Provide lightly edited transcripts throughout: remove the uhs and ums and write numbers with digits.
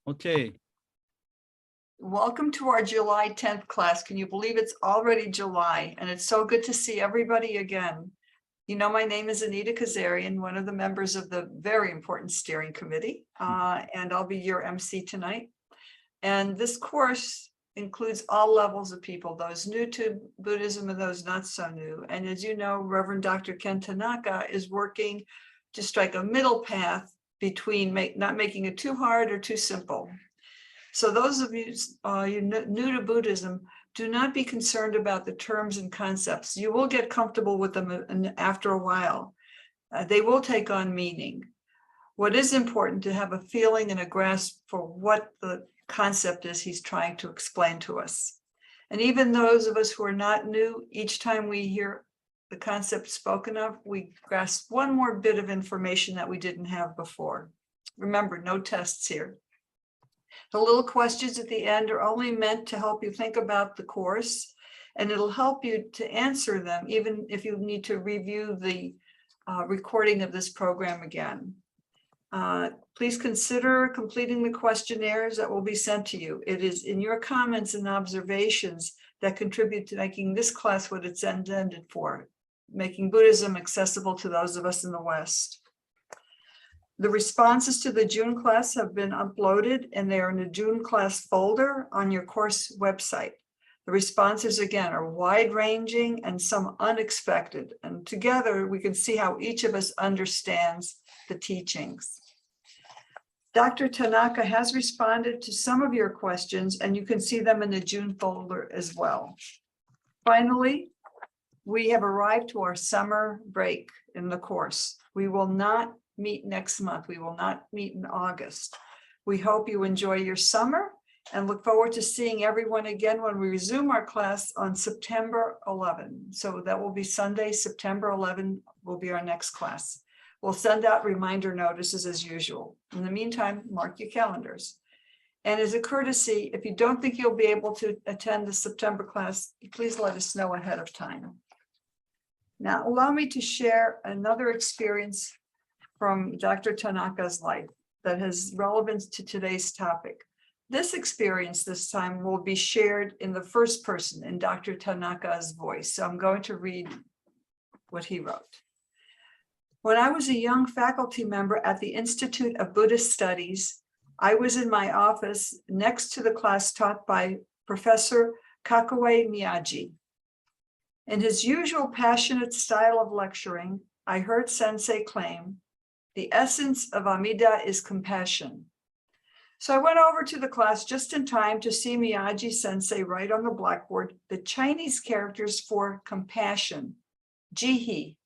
Okay. Welcome to our July 10th class. Can you believe it's already July? And it's so good to see everybody again. You know, my name is Anita Kazarian, one of the members of the very important steering committee, and I'll be your MC tonight. And this course includes all levels of people, those new to Buddhism and those not so new. And as you know, Reverend Dr. Ken Tanaka is working to strike a middle path between not making it too hard or too simple. So those of you new to Buddhism, do not be concerned about the terms and concepts. You will get comfortable with them after a while. They will take on meaning. What is important to have a feeling and a grasp for what the concept is he's trying to explain to us. And even those of us who are not new, each time we hear the concept spoken of, we grasp one more bit of information that we didn't have before. Remember, no tests here. The little questions at the end are only meant to help you think about the course, and it'll help you to answer them, even if you need to review the recording of this program again. Please consider completing the questionnaires that will be sent to you. It is in your comments and observations that contribute to making this class what it's intended for, making Buddhism accessible to those of us in the West. The responses to the June class have been uploaded and they are in the June class folder on your course website. The responses again are wide-ranging and some unexpected, and together we can see how each of us understands the teachings. Dr. Tanaka has responded to some of your questions and you can see them in the June folder as well. Finally, we have arrived to our summer break in the course. We will not meet next month. We will not meet in August. We hope you enjoy your summer and look forward to seeing everyone again when we resume our class on September 11. So that will be Sunday, September 11 will be our next class. We'll send out reminder notices as usual. In the meantime, mark your calendars. And as a courtesy, if you don't think you'll be able to attend the September class, please let us know ahead of time. Now, allow me to share another experience from Dr. Tanaka's life that has relevance to today's topic. This experience this time will be shared in the first person in Dr. Tanaka's voice. So I'm going to read what he wrote. When I was a young faculty member at the Institute of Buddhist Studies, I was in my office next to the class taught by Professor Kakue Miyagi. In his usual passionate style of lecturing, I heard Sensei claim, the essence of Amida is compassion. So I went over to the class just in time to see Miyagi Sensei write on the blackboard the Chinese characters for compassion, jihi.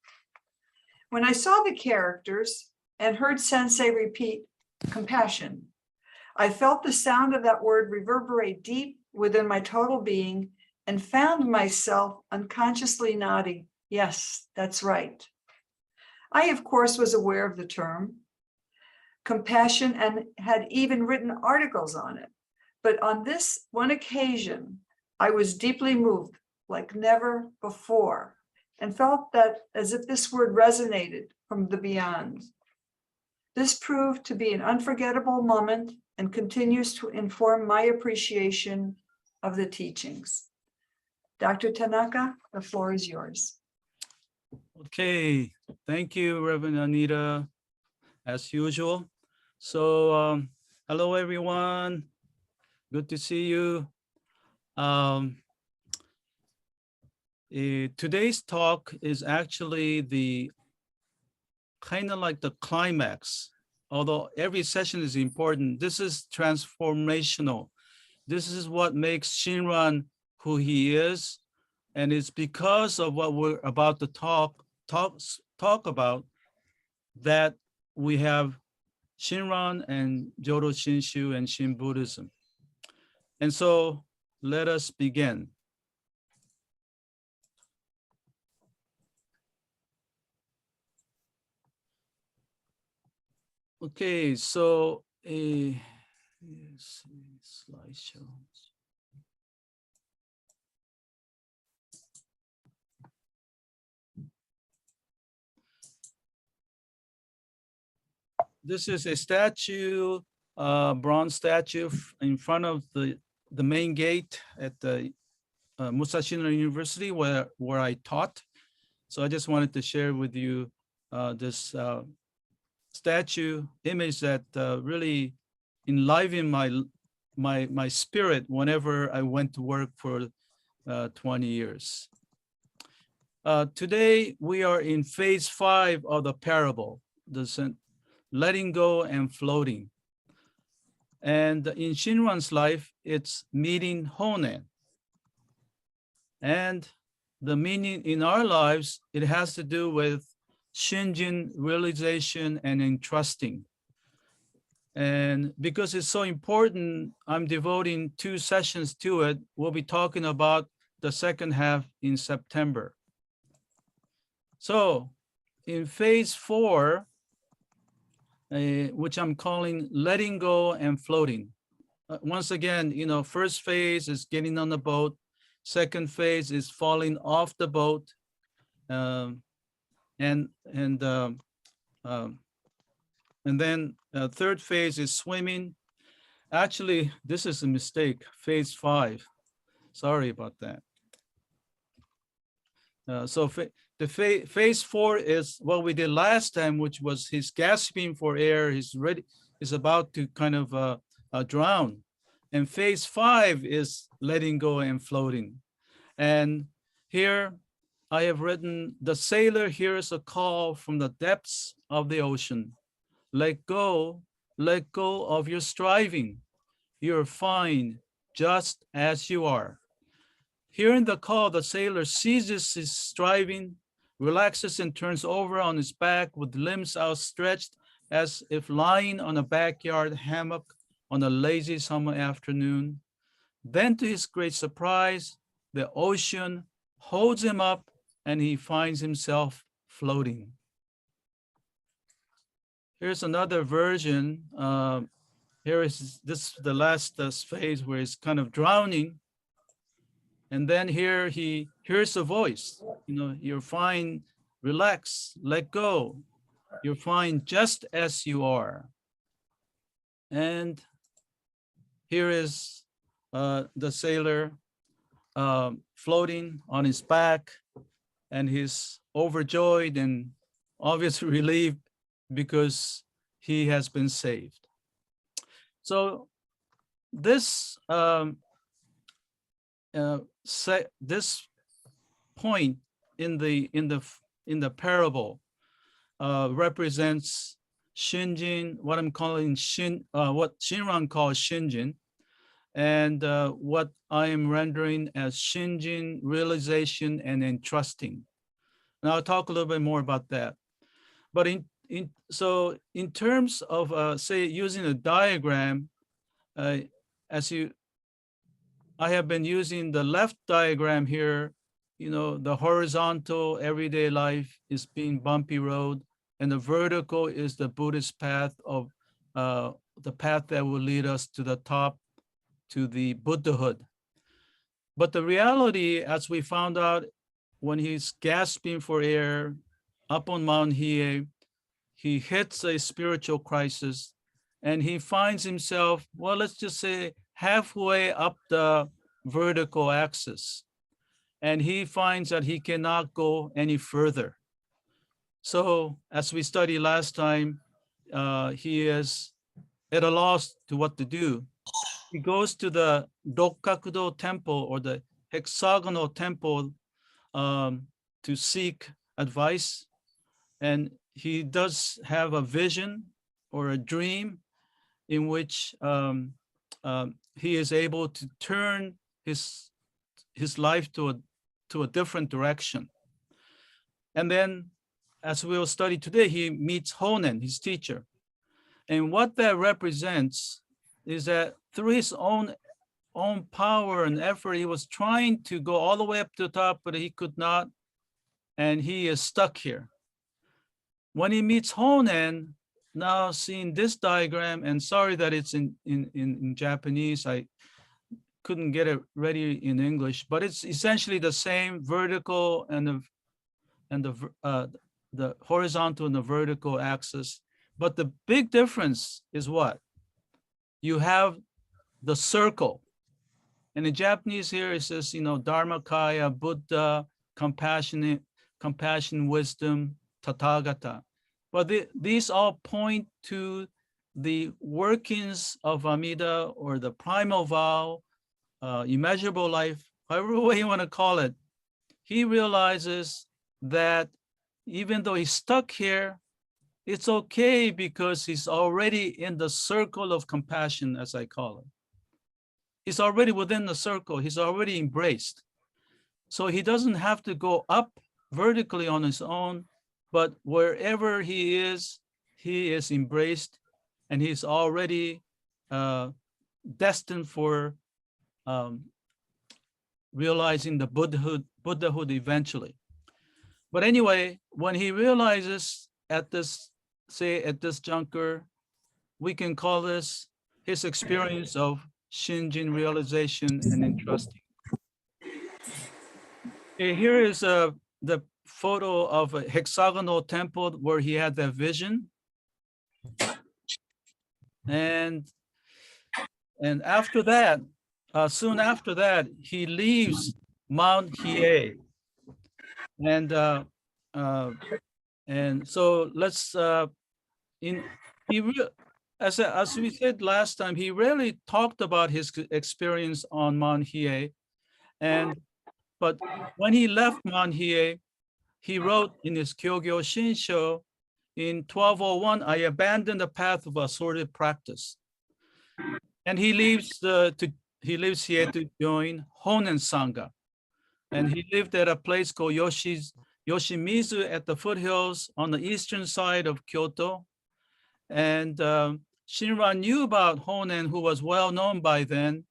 When I saw the characters and heard Sensei repeat compassion, I felt the sound of that word reverberate deep within my total being and found myself unconsciously nodding, yes, that's right. I, of course, was aware of the term compassion and had even written articles on it. But on this one occasion, I was deeply moved like never before and felt that as if this word resonated from the beyond. This proved to be an unforgettable moment and continues to inform my appreciation of the teachings. Dr. Tanaka, the floor is yours. Okay, thank you, Reverend Anita, as usual. So, hello, everyone. Good to see you. Today's talk is actually the kind of like the climax. Although every session is important, this is transformational. This is what makes Shinran who he is. And it's because of what we're about to talk about that we have Shinran and Jodo Shinshu and Shin Buddhism. And so let us begin. Okay, so slideshow. This is a statue bronze statue in front of the main gate at the Musashino University where I taught. So I just wanted to share with you this statue image that really enlivened my spirit whenever I went to work for 20 years. Today we are in phase 5 of the parable, the letting go and floating. And in Shinran's life, it's meeting Hōnen. And the meaning in our lives, it has to do with Shinjin Realization and Entrusting. And because it's so important, I'm devoting 2 sessions to it. We'll be talking about the second half in September. So in phase 4, which I'm calling letting go and floating. Once again, you know, first phase is getting on the boat. Second phase is falling off the boat. And then third phase is swimming. Actually, this is a mistake, phase 5. Sorry about that. So phase 4 is what we did last time, which was he's gasping for air. He's about to kind of drown. And phase 5 is letting go and floating. And here I have written, the sailor hears a call from the depths of the ocean. Let go of your striving. You're fine just as you are. Hearing the call, the sailor ceases his striving, relaxes and turns over on his back with limbs outstretched as if lying on a backyard hammock on a lazy summer afternoon. Then to his great surprise, the ocean holds him up and he finds himself floating. Here's another version. Here is the last phase where he's kind of drowning. And then here he hears a voice, you know, you're fine, relax, let go. You're fine just as you are. And here is the sailor floating on his back, and he's overjoyed and obviously relieved because he has been saved. So this this point in the parable represents Shinjin, what I'm calling what Shinran calls Shinjin, and what I am rendering as Shinjin Realization and Entrusting. And I'll talk a little bit more about that. But in terms of say using a diagram, I have been using the left diagram here. You know, the horizontal everyday life is being bumpy road, and the vertical is the Buddhist path of the path that will lead us to the top, to the Buddhahood. But the reality, as we found out when he's gasping for air up on Mount Hiei, he hits a spiritual crisis and he finds himself, well, let's just say halfway up the vertical axis. And he finds that he cannot go any further. So as we studied last time, he is at a loss to what to do. He goes to the Rokkakudo temple or the hexagonal temple to seek advice. And he does have a vision or a dream in which he is able to turn his life to a different direction. And then, as we will study today, he meets Honen, his teacher. And what that represents is that through his own power and effort, he was trying to go all the way up to the top, but he could not, and he is stuck here. When he meets Honen, now seeing this diagram, and sorry that it's in Japanese, I couldn't get it ready in English, but it's essentially the same vertical and the horizontal and the vertical axis. But the big difference is what? you have the circle. And in Japanese here, it says, Dharmakaya, Buddha, compassion, wisdom, Tathagata. But these all point to the workings of Amida, or the primal vow, immeasurable life, however way you want to call it. He realizes that even though he's stuck here, it's okay because he's already in the circle of compassion, as I call it. He's already within the circle. He's already embraced. So he doesn't have to go up vertically on his own, but wherever he is embraced, and he's already destined for realizing the Buddhahood eventually. But anyway, when he realizes at this juncture, we can call this his experience of Shinjin Realization and Entrusting. Here is the photo of a hexagonal temple where he had that vision. And after that, soon after that, he leaves Mount Hiei. And so let's as we said last time, he rarely talked about his experience on Mount Hiei. But when he left Mount Hiei, he wrote in his Kyogyo Shinsho in 1201, I abandoned the path of assorted practice. And he leaves Hiei to join Hōnen Sangha. And he lived at a place called Yoshimizu at the foothills on the eastern side of Kyoto. And Shinran knew about Honan, who was well known by then.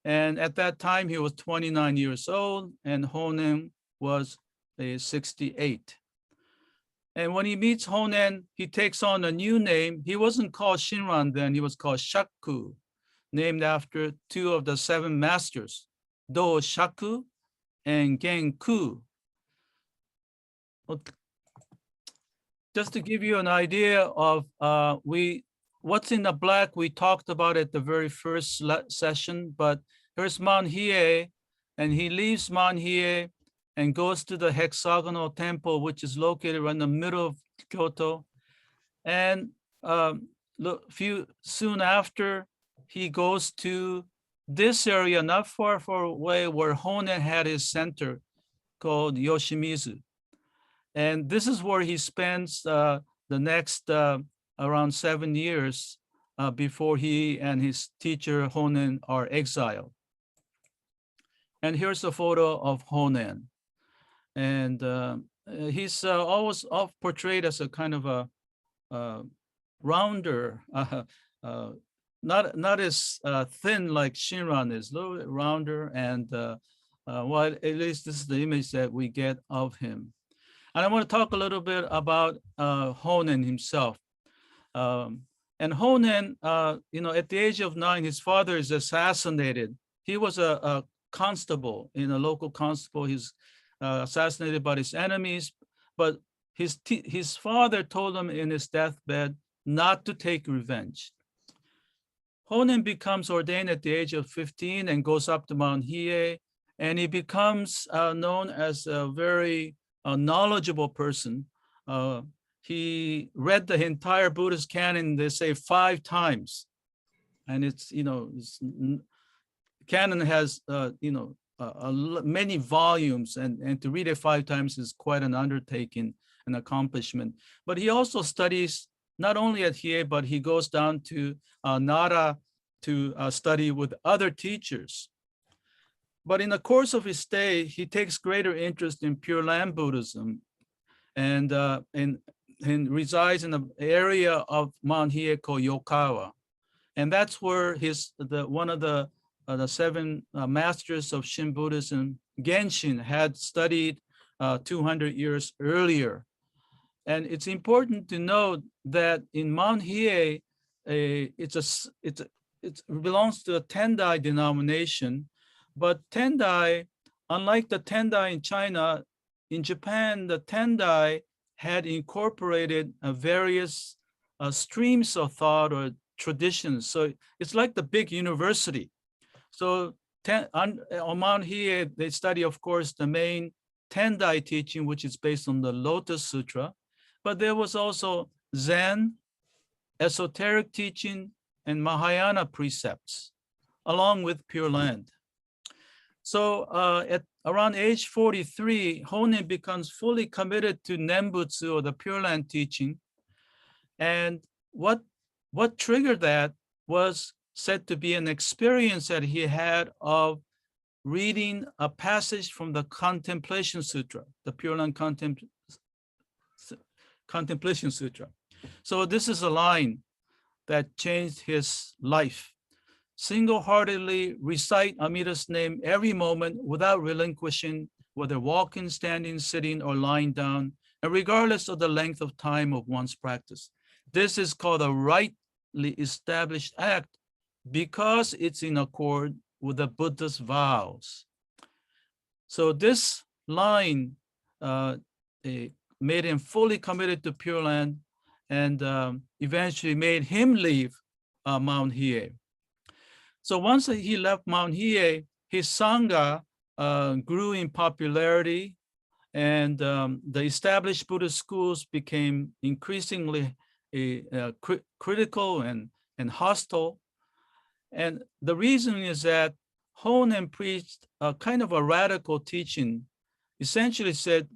And at that time, he was 29 years old, and Honan was 68. And when he meets Honan, he takes on a new name. He wasn't called Shinran then, he was called Shaku, named after two of the seven masters, Do Shaku and Genku. Just to give you an idea of what's in the black, we talked about at the very first session, but here's Mount Hiei, and he leaves Mount Hiei and goes to the hexagonal temple, which is located right in the middle of Kyoto. And soon after, he goes to this area, not far away, where Honen had his center, called Yoshimizu. And this is where he spends the next around 7 years before he and his teacher Honen are exiled. And here's a photo of Honen. And he's always portrayed as a kind of a rounder, not as thin like Shinran is, a little bit rounder. And well, at least this is the image that we get of him. And I want to talk a little bit about Honen himself. And Honen, at the age of 9, his father is assassinated. He was a constable, a local constable. He's assassinated by his enemies, but his father told him in his deathbed not to take revenge. Honen becomes ordained at the age of 15 and goes up to Mount Hiei, and he becomes known as a very knowledgeable person. He read the entire Buddhist canon, they say, 5 times. And it's, canon has, many volumes, and to read it 5 times is quite an undertaking, an accomplishment. But he also studies not only at Hiei, but he goes down to Nara to study with other teachers. But in the course of his stay, he takes greater interest in Pure Land Buddhism, and resides in the area of Mount Hiei called Yokawa. And that's where one of the 7 masters of Shin Buddhism, Genshin, had studied 200 years earlier. And it's important to note that in Mount Hiei, it belongs to a Tendai denomination, but Tendai, unlike the Tendai in China, in Japan, the Tendai had incorporated various streams of thought or traditions. So it's like the big university. So on Mount Hiei, they study, of course, the main Tendai teaching, which is based on the Lotus Sutra. But there was also Zen, esoteric teaching, and Mahayana precepts, along with Pure Land. So at around age 43, Hōnen becomes fully committed to Nembutsu, or the Pure Land teaching. And what triggered that was said to be an experience that he had of reading a passage from the Contemplation Sutra, the Pure Land Contemplation Sutra. So this is a line that changed his life. Single-heartedly recite Amida's name every moment without relinquishing, whether walking, standing, sitting, or lying down, and regardless of the length of time of one's practice. This is called a rightly established act because it's in accord with the Buddha's vows. So this line made him fully committed to Pure Land, and eventually made him leave Mount Hiei. So once he left Mount Hiei, his Sangha grew in popularity, and the established Buddhist schools became increasingly critical and hostile. And the reason is that Hōnen preached a kind of a radical teaching, essentially said,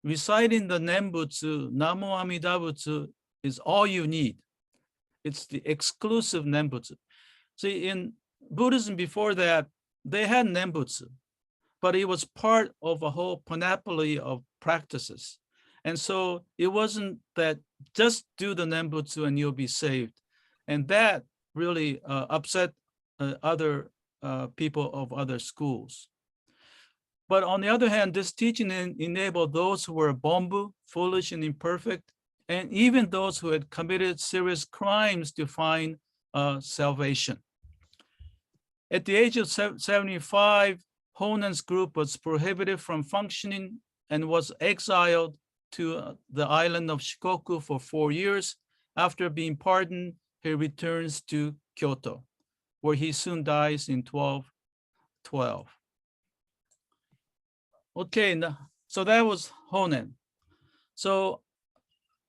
reciting the Nembutsu, Namo Amida Butsu, is all you need. It's the exclusive Nembutsu. See, in Buddhism before that, they had Nembutsu, but it was part of a whole panoply of practices. And so it wasn't that just do the Nembutsu and you'll be saved. And that really upset other people of other schools. But on the other hand, this teaching enabled those who were bombu, foolish and imperfect, and even those who had committed serious crimes to find salvation. At the age of 75, Honen's group was prohibited from functioning and was exiled to the island of Shikoku for 4 years. After being pardoned, he returns to Kyoto, where he soon dies in 1212. Okay, so that was Hōnen. So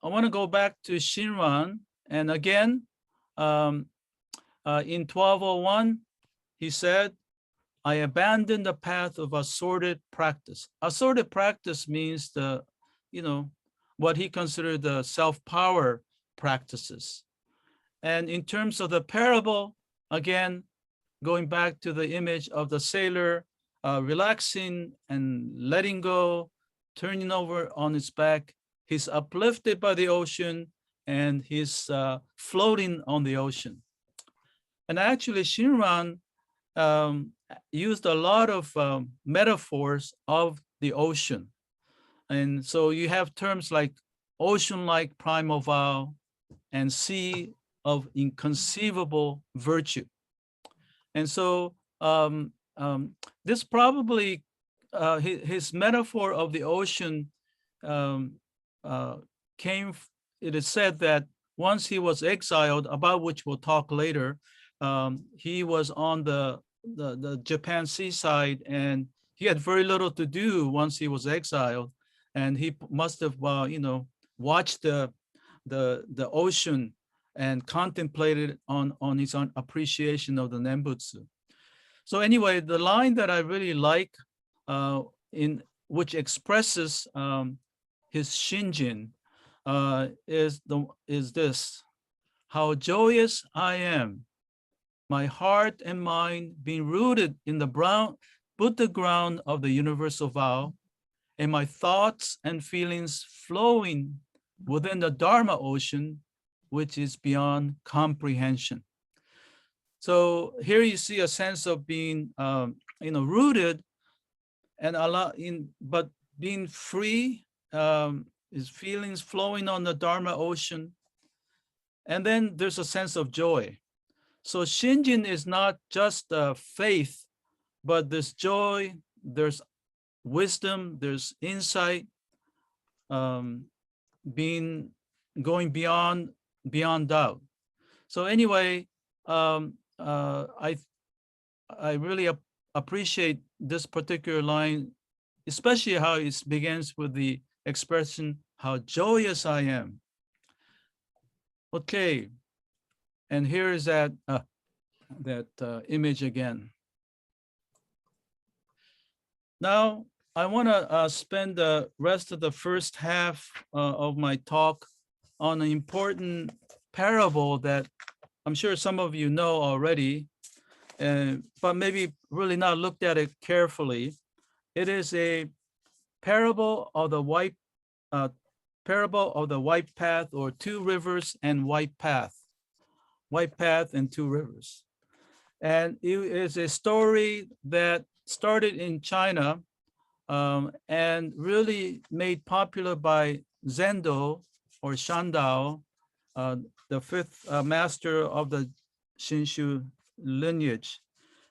I want to go back to Shinran. And again, in 1201, he said, I abandoned the path of assorted practice. Assorted practice means what he considered the self-power practices. And in terms of the parable, again, going back to the image of the sailor relaxing and letting go, turning over on his back, he's uplifted by the ocean and he's floating on the ocean. And actually, Shinran used a lot of metaphors of the ocean. And so you have terms like ocean-like primal vow and sea of inconceivable virtue. And so this probably, his metaphor of the ocean came, it is said that once he was exiled, about which we'll talk later, he was on the Japan seaside, and he had very little to do once he was exiled, and he must have watched the ocean and contemplated on his own appreciation of the Nembutsu. So anyway, the line that I really like, in which expresses his Shinjin, is this: how joyous I am, my heart and mind being rooted in the Buddha ground of the universal vow, and my thoughts and feelings flowing within the Dharma ocean, which is beyond comprehension. So here you see a sense of being, rooted and but being free, his feelings flowing on the Dharma ocean. And then there's a sense of joy. So Shinjin is not just faith, but there's joy, there's wisdom, there's insight, going beyond doubt. So anyway, I really appreciate this particular line, especially how it begins with the expression, how joyous I am. Okay, and here is that image again. Now, I want to spend the rest of the first half of my talk on an important parable that I'm sure some of you know already, but maybe really not looked at it carefully. It is a parable of the white path, or two rivers and white path and two rivers. And it is a story that started in China and really made popular by Zendo or Shandao, the fifth master of the Shinshu lineage.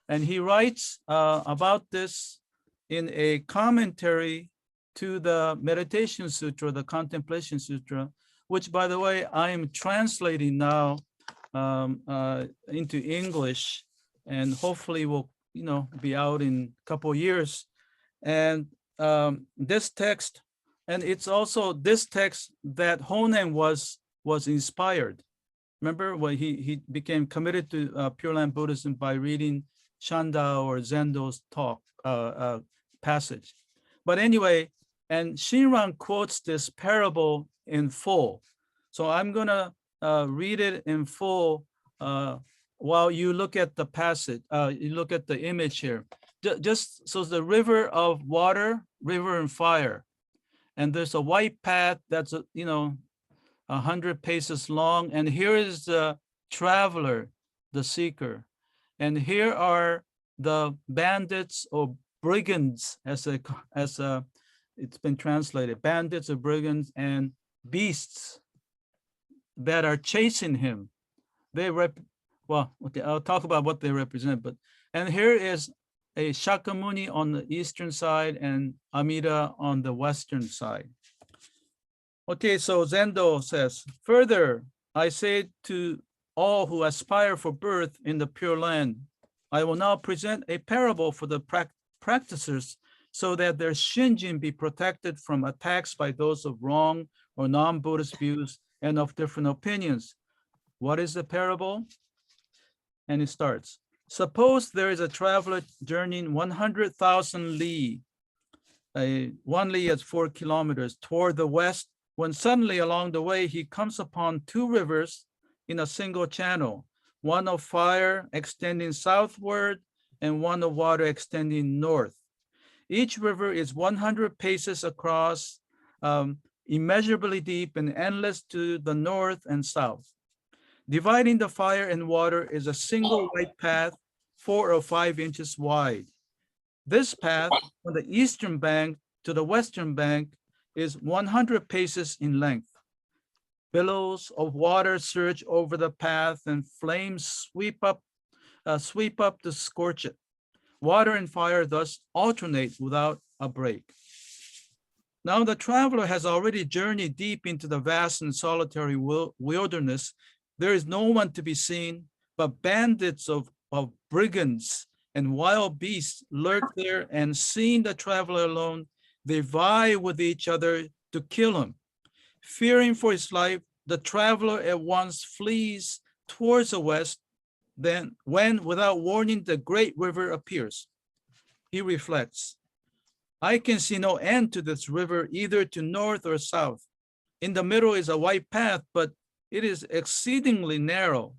And he writes about this in a commentary to the Meditation Sutra, the Contemplation Sutra, which, by the way, I am translating now into English, and hopefully will, be out in a couple of years. And this text, and it's also this text that Honan was inspired. Remember when he became committed to Pure Land Buddhism by reading Shandao or Zendo's talk passage. But anyway, and Shinran quotes this parable in full. So I'm gonna read it in full while you look at the passage, you look at the image here. Just so the river of water, river and fire. And there's a white path that's, 100 paces long. And here is the traveler, the seeker. And here are the bandits or brigands, as it's been translated, bandits or brigands and beasts that are chasing him. Well, okay, I'll talk about what they represent, and here is a Shakyamuni on the eastern side and Amida on the western side. Okay, so Zendo says, further, I say to all who aspire for birth in the Pure Land, I will now present a parable for the practitioners so that their Shinjin be protected from attacks by those of wrong or non-Buddhist views and of different opinions. What is the parable? And it starts, suppose there is a traveler journeying 100,000 li, 1 li is 4 kilometers, toward the west, when suddenly along the way he comes upon two rivers in a single channel, one of fire extending southward and one of water extending north. Each river is 100 paces across, immeasurably deep and endless to the north and south. Dividing the fire and water is a single white path, 4 or 5 inches wide. This path from the eastern bank to the western bank is 100 paces in length. Billows of water surge over the path and flames sweep up to scorch it. Water and fire thus alternate without a break. Now the traveler has already journeyed deep into the vast and solitary wilderness. There is no one to be seen, but bandits of brigands and wild beasts lurk there, and seeing the traveler alone, they vie with each other to kill him. Fearing for his life, the traveler at once flees towards the west. Then, when without warning the great river appears, he reflects, I can see no end to this river, either to north or south. In the middle is a white path, but it is exceedingly narrow.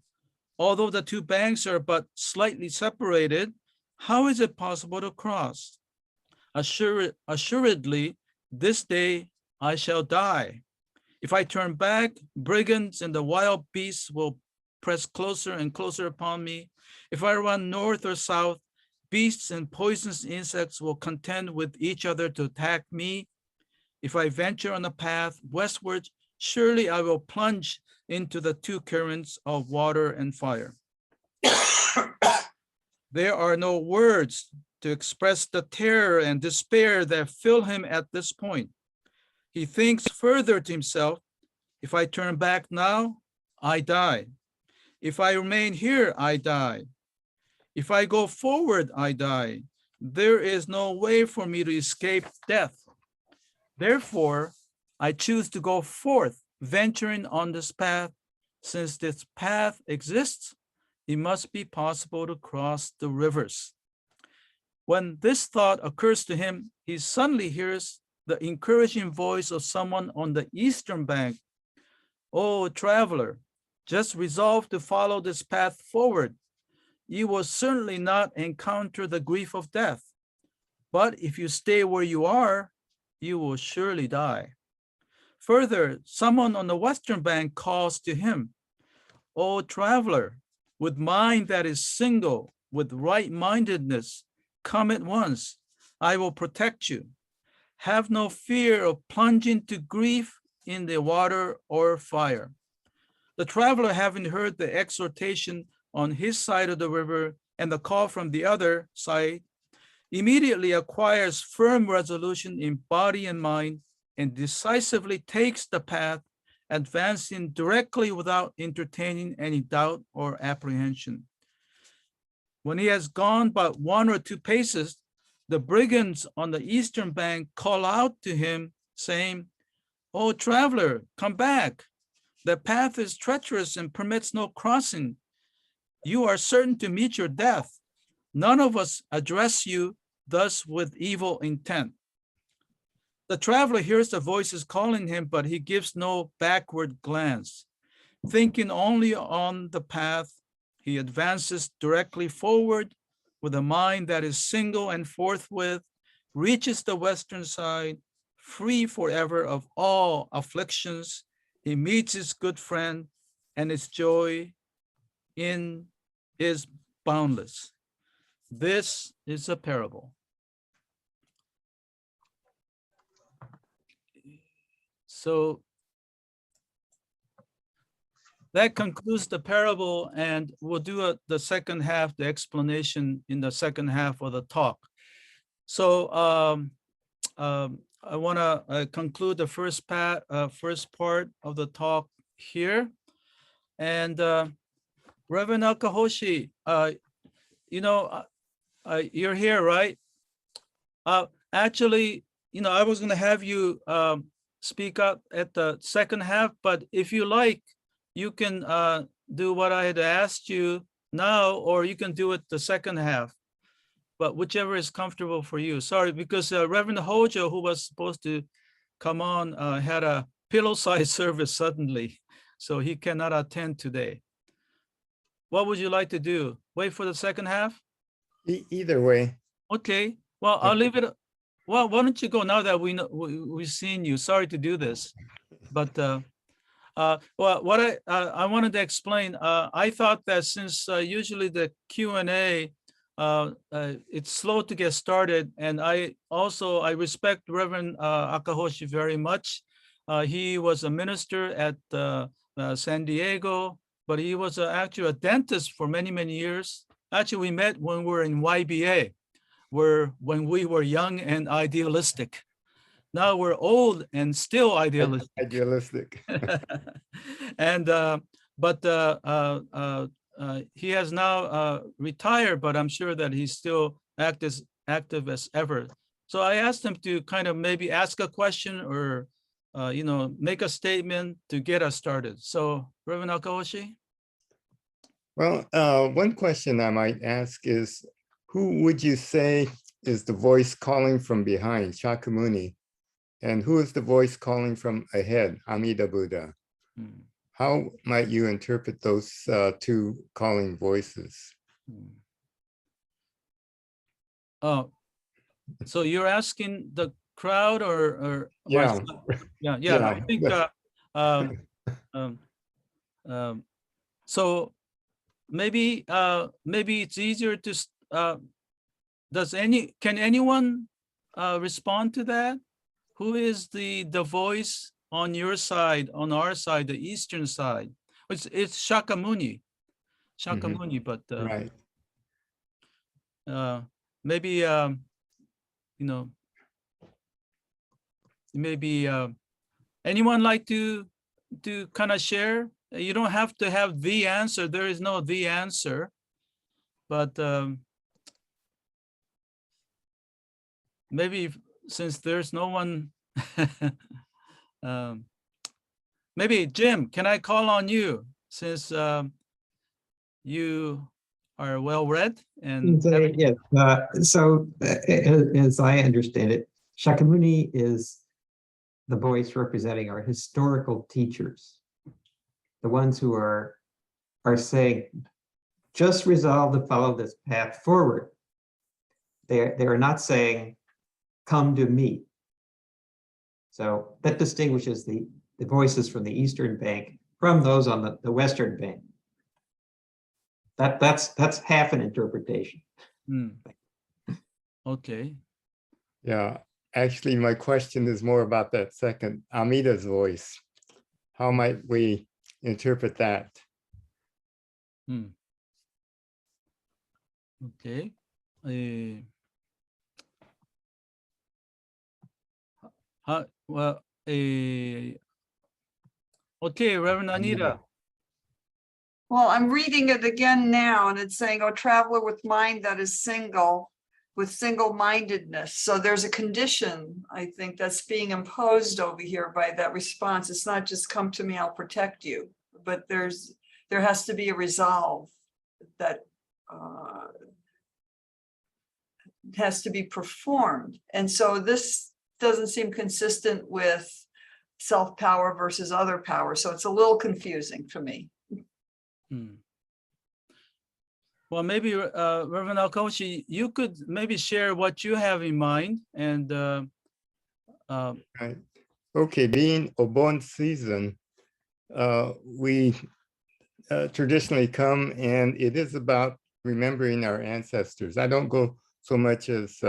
Although the two banks are but slightly separated, how is it possible to cross? Assuredly, this day I shall die. If I turn back, brigands and the wild beasts will press closer and closer upon me. If I run north or south, beasts and poisonous insects will contend with each other to attack me. If I venture on a path westward, surely I will plunge into the two currents of water and fire. There are no words to express the terror and despair that fill him at this point. He thinks further to himself, if I turn back now, I die. If I remain here, I die. If I go forward, I die. There is no way for me to escape death. Therefore, I choose to go forth, venturing on this path. Since this path exists, it must be possible to cross the rivers. When this thought occurs to him, he suddenly hears the encouraging voice of someone on the eastern bank. Oh, traveler, just resolve to follow this path forward. You will certainly not encounter the grief of death. But if you stay where you are, you will surely die. Further, someone on the western bank calls to him, O traveler, with mind that is single, with right-mindedness, come at once. I will protect you. Have no fear of plunging to grief in the water or fire. The traveler, having heard the exhortation on his side of the river and the call from the other side, immediately acquires firm resolution in body and mind and decisively takes the path, advancing directly without entertaining any doubt or apprehension. When he has gone but 1 or 2 paces, the brigands on the eastern bank call out to him, saying, "O traveler, come back. The path is treacherous and permits no crossing. You are certain to meet your death. None of us address you thus with evil intent." The traveler hears the voices calling him, but he gives no backward glance. Thinking only on the path, he advances directly forward with a mind that is single and forthwith reaches the western side, free forever of all afflictions. He meets his good friend, and his joy in is boundless. This is a parable. So that concludes the parable, and we'll do the second half, the explanation in the second half of the talk. So I want to conclude the first part of the talk here. And Reverend Nakahoshi, you know, you're here, right? Actually, you know, I was going to have you speak up at the second half, but if you like, you can do what I had asked you now, or you can do it the second half, but whichever is comfortable for you. Sorry, because Reverend Hojo, who was supposed to come on, had a pillow-side service suddenly, so he cannot attend today. What would you like to do? Wait for the second half? Either way. Okay, well, I'll leave it. Well, why don't you go now that we know we've seen you? Sorry to do this, but well, what I wanted to explain. I thought that since usually the Q&A, it's slow to get started, and I respect Reverend Akahoshi very much. He was a minister at San Diego, but he was actually a dentist for many years. Actually, we met when we were in YBA, when we were young and idealistic. Now we're old and still idealistic. Idealistic. And he has now retired, but I'm sure that he's still active as ever. So I asked him to kind of maybe ask a question or you know, make a statement to get us started. So Reverend Akahoshi? Well, one question I might ask is, who would you say is the voice calling from behind, Shakyamuni? And who is the voice calling from ahead, Amida Buddha? How might you interpret those two calling voices? Oh, so you're asking the crowd or Yeah. yeah. I think so maybe it's easier to can anyone respond to that? Who is the voice on your side, on our side, the eastern side? It's Shakyamuni, but right. Maybe you know, maybe anyone like to kind of share you don't have to have the answer. There is no the answer, but maybe since there's no one, maybe Jim, can I call on you since you are well read and Yes. As I understand it, Shakyamuni is the voice representing our historical teachers, the ones who are saying, just resolve to follow this path forward. They are not saying, come to me. So that distinguishes the voices from the Eastern Bank from those on the Western Bank. That's half an interpretation. Okay. Yeah, actually, my question is more about that second, Amida's voice. How might we interpret that? Okay. Well, okay, Reverend Anita. Well, I'm reading it again now, and it's saying, "Oh, traveler with mind that is single, with single-mindedness." So there's a condition, I think, that's being imposed over here by that response. It's not just come to me, I'll protect you, but there has to be a resolve that has to be performed. And so this doesn't seem consistent with self-power versus other power. So it's a little confusing for me. Well, maybe Reverend Alkoshi, you could maybe share what you have in mind and Right. Okay, being Obon season, we traditionally come, and it is about remembering our ancestors. I don't go so much as,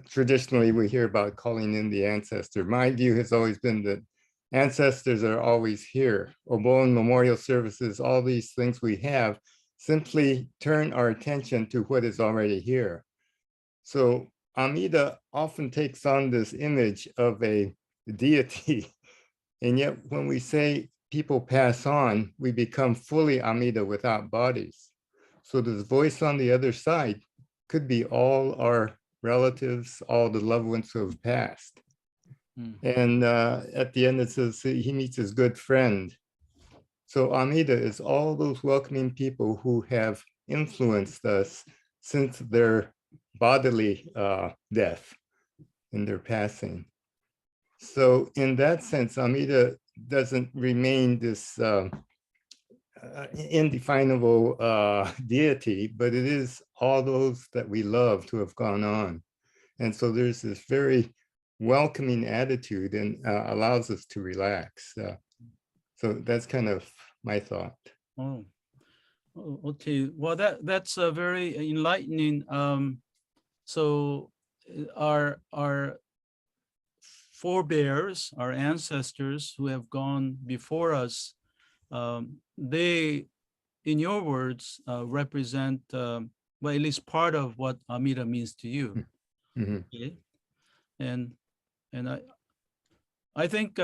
traditionally we hear about calling in the ancestor. My view has always been that ancestors are always here. Obon memorial services, all these things we have, simply turn our attention to what is already here. So Amida often takes on this image of a deity. And yet when we say people pass on, we become fully Amida without bodies. So this voice on the other side could be all our relatives, all the loved ones who have passed. And at the end, it says he meets his good friend. So Amida is all those welcoming people who have influenced us since their bodily death and their passing. So in that sense, Amida doesn't remain this indefinable deity, but it is all those that we love who have gone on. And so there's this very welcoming attitude and allows us to relax. So that's kind of my thought. Oh, okay. Well, that's a very enlightening. So our forebears, our ancestors who have gone before us, they, in your words, represent, well, at least part of what Amida means to you. Okay. And I think,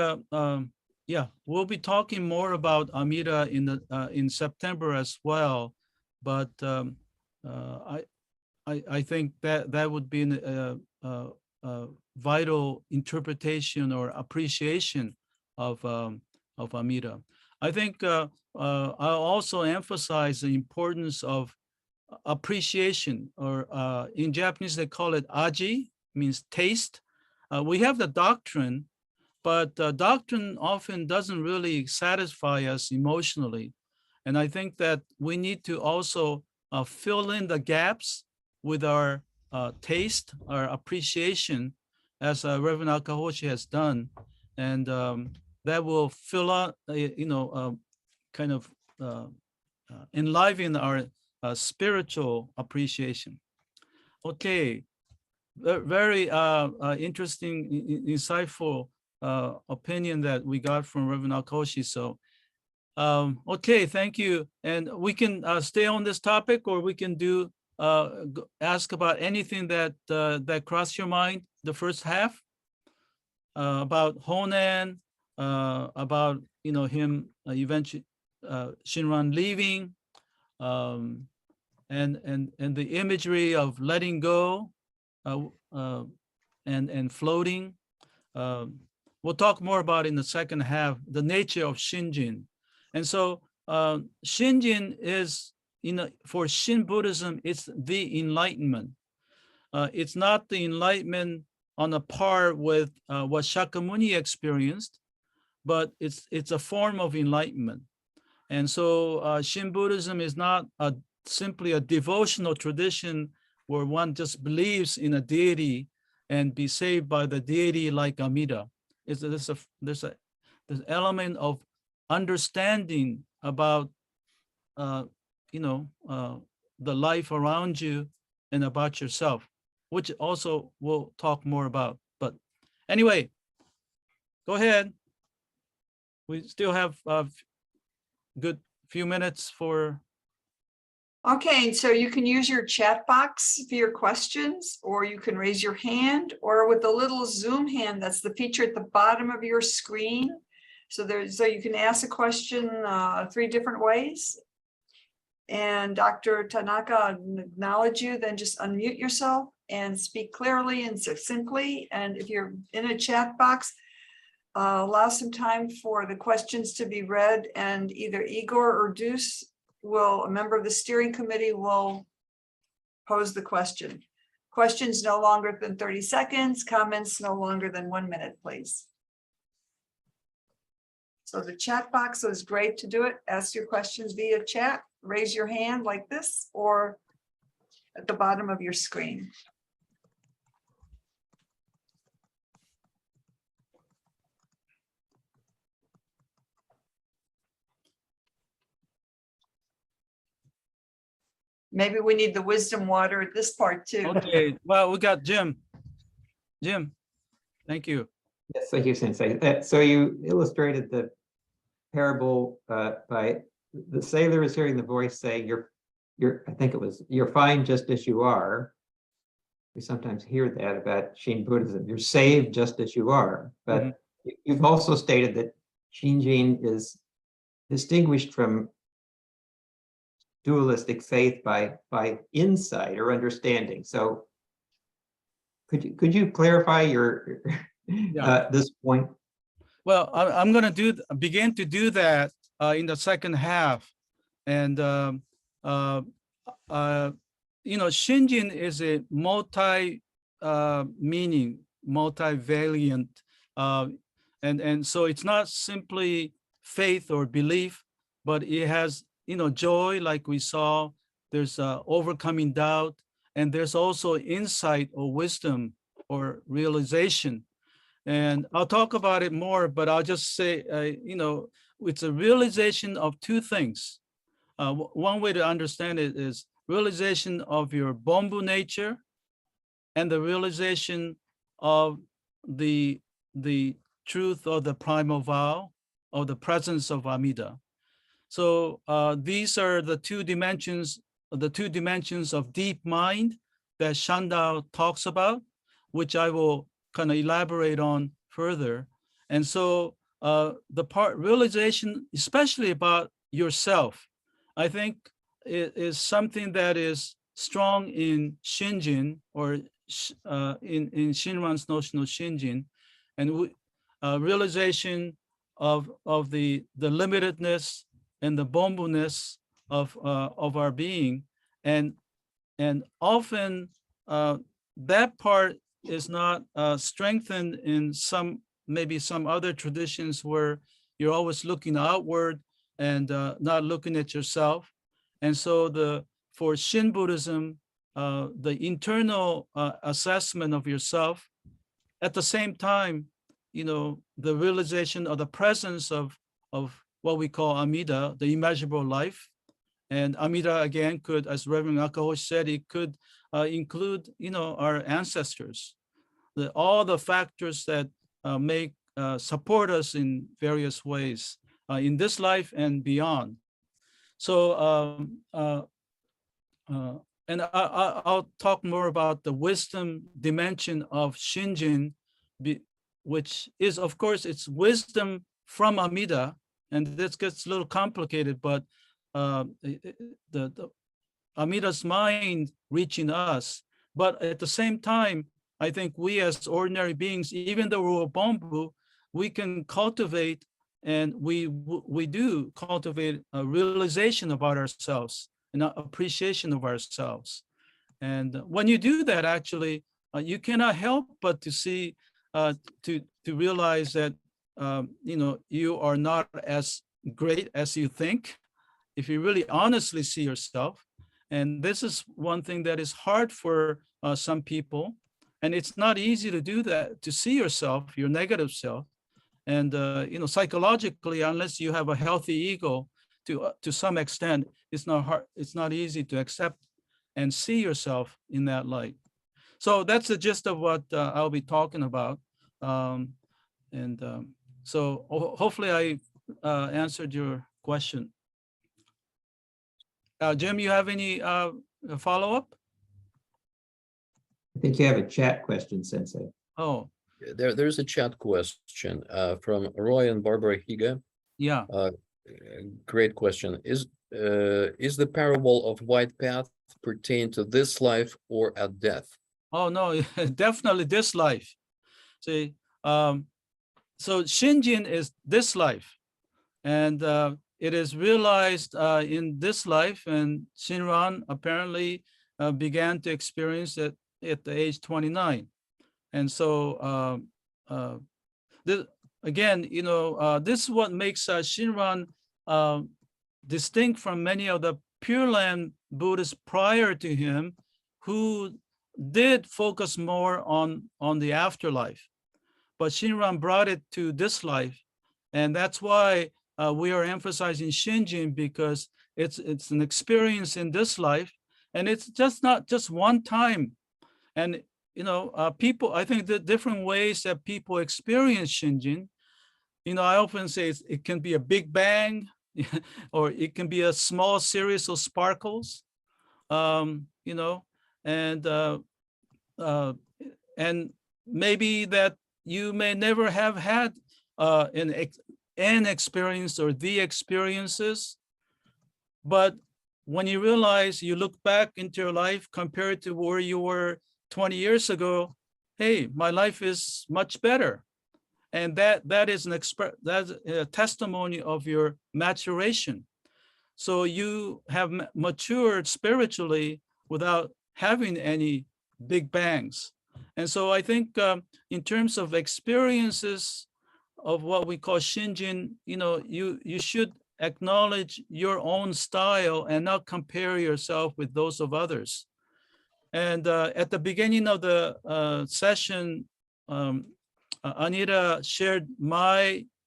yeah, we'll be talking more about Amida in September as well. But I think that would be a vital interpretation or appreciation of Amida. I think I'll also emphasize the importance of appreciation, or in Japanese they call it aji, means taste. We have the doctrine, but doctrine often doesn't really satisfy us emotionally. And I think that we need to also fill in the gaps with our taste, our appreciation, as Reverend Akahoshi has done. And that will fill out, kind of enliven our spiritual appreciation. Okay, very interesting, insightful opinion that we got from Reverend Alkoshi. So, okay, thank you. And we can stay on this topic, or we can do ask about anything that that crossed your mind the first half about Honan, about him eventually Shinran leaving, and the imagery of letting go and floating. We'll talk more about in the second half the nature of Shinjin. And so Shinjin is, for Shin Buddhism, it's the enlightenment. It's not the enlightenment on a par with what Shakyamuni experienced, but it's a form of enlightenment. And so Shin Buddhism is not simply a devotional tradition where one just believes in a deity and be saved by the deity like Amida. There's an element of understanding about the life around you and about yourself, which also we'll talk more about. But anyway, go ahead. We still have a good few minutes for. Okay, so you can use your chat box for your questions, or you can raise your hand, or with the little Zoom hand, that's the feature at the bottom of your screen. So you can ask a question 3 different ways. And Dr. Tanaka acknowledge you, then just unmute yourself and speak clearly and succinctly. And if you're in a chat box, allow some time for the questions to be read, and either Igor or Deuce a member of the steering committee will pose the question. Questions no longer than 30 seconds, comments no longer than 1 minute, please. So the chat box is great to do it. Ask your questions via chat, raise your hand like this, or at the bottom of your screen. Maybe we need the wisdom water at this part too. Okay, well, we got Jim. Jim, thank you. Yes, thank you, Sensei. So you illustrated the parable by the sailor is hearing the voice saying, I think it was, you're fine just as you are. We sometimes hear that about Shin Buddhism. You're saved just as you are. But you've also stated that Shinjin is distinguished from dualistic faith by insight or understanding. So could you clarify your this point? Well, I'm going to begin to do that in the second half, and Shinjin is a multi-meaning, multivariant, and so it's not simply faith or belief, but it has joy, like we saw. There's overcoming doubt, and there's also insight or wisdom or realization. And I'll talk about it more, but I'll just say, it's a realization of 2 things. One way to understand it is realization of your Bonbu nature and the realization of the truth of the primal vow or the presence of Amida. So these are the 2 dimensions, of deep mind that Shandao talks about, which I will kind of elaborate on further. And so the part realization, especially about yourself, I think is something that is strong in Shinjin, or in Shinran's notion of Shinjin, and realization of the limitedness and the bonbuness of our being, and often that part is not strengthened in maybe some other traditions where you're always looking outward and not looking at yourself. And so for Shin Buddhism, the internal assessment of yourself, at the same time, the realization of the presence of what we call Amida, the immeasurable life. And Amida, again, could, as Reverend Akahoshi said, it could include, our ancestors, all the factors that support us in various ways in this life and beyond. So, and I'll talk more about the wisdom dimension of Shinjin which is, of course, it's wisdom from Amida, and this gets a little complicated, but the Amida's mind reaching us. But at the same time, I think we as ordinary beings, even though we're Bombu, we can cultivate, and we do cultivate a realization about ourselves and an appreciation of ourselves. And when you do that, actually, you cannot help but to see, to realize that, you are not as great as you think, if you really honestly see yourself. And this is one thing that is hard for some people. And it's not easy to do that, to see yourself, your negative self. And, psychologically, unless you have a healthy ego, to some extent, it's not hard, it's not easy to accept and see yourself in that light. So that's the gist of what I'll be talking about. So hopefully I answered your question. Jim, you have any follow-up? I think you have a chat question, Sensei. Oh, There's a chat question from Roy and Barbara Higa. yeah. Great question. Is the parable of white path pertain to this life or at death? Oh, no, definitely this life. See, so Shinjin is this life, and it is realized in this life, and Shinran apparently began to experience it at the age 29. And so again, this is what makes Shinran distinct from many of the Pure Land Buddhists prior to him, who did focus more on the afterlife. But Shinran brought it to this life. And that's why we are emphasizing Shinjin, because it's an experience in this life. And it's just not just one time. And, people, I think the different ways that people experience Shinjin, I often say it can be a big bang, or it can be a small series of sparkles, and maybe that you may never have had an experience or the experiences, but when you realize, you look back into your life compared to where you were 20 years ago, hey, my life is much better. And that is that's a testimony of your maturation. So you have matured spiritually without having any big bangs. And so I think in terms of experiences of what we call Shinjin, you should acknowledge your own style and not compare yourself with those of others. And at the beginning of the session, Anita shared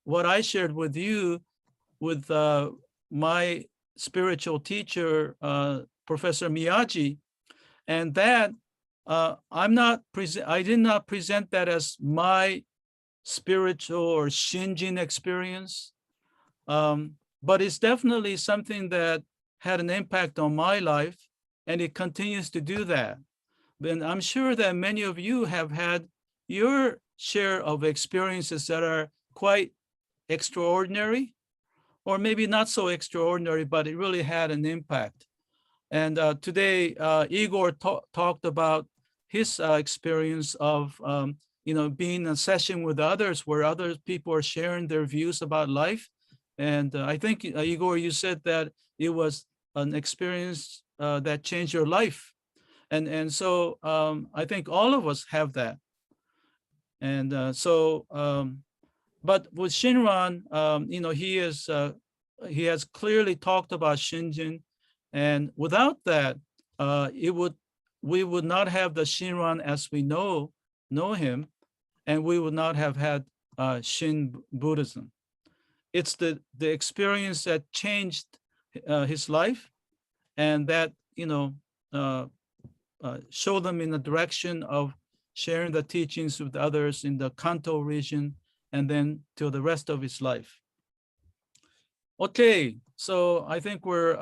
what I shared with you with my spiritual teacher, Professor Miyagi, and that I did not present that as my spiritual or Shinjin experience, but it's definitely something that had an impact on my life, and it continues to do that. And I'm sure that many of you have had your share of experiences that are quite extraordinary, or maybe not so extraordinary, but it really had an impact. And today, Igor talked about his experience of being in a session with others where other people are sharing their views about life. And I think, Igor, you said that it was an experience that changed your life. And so I think all of us have that. And but with Shinran, he has clearly talked about Shinjin, and without that, we would not have the Shinran as we know him, and we would not have had Shin Buddhism. It's the experience that changed his life, and that showed them in the direction of sharing the teachings with others in the Kanto region, and then to the rest of his life. Okay, so I think we're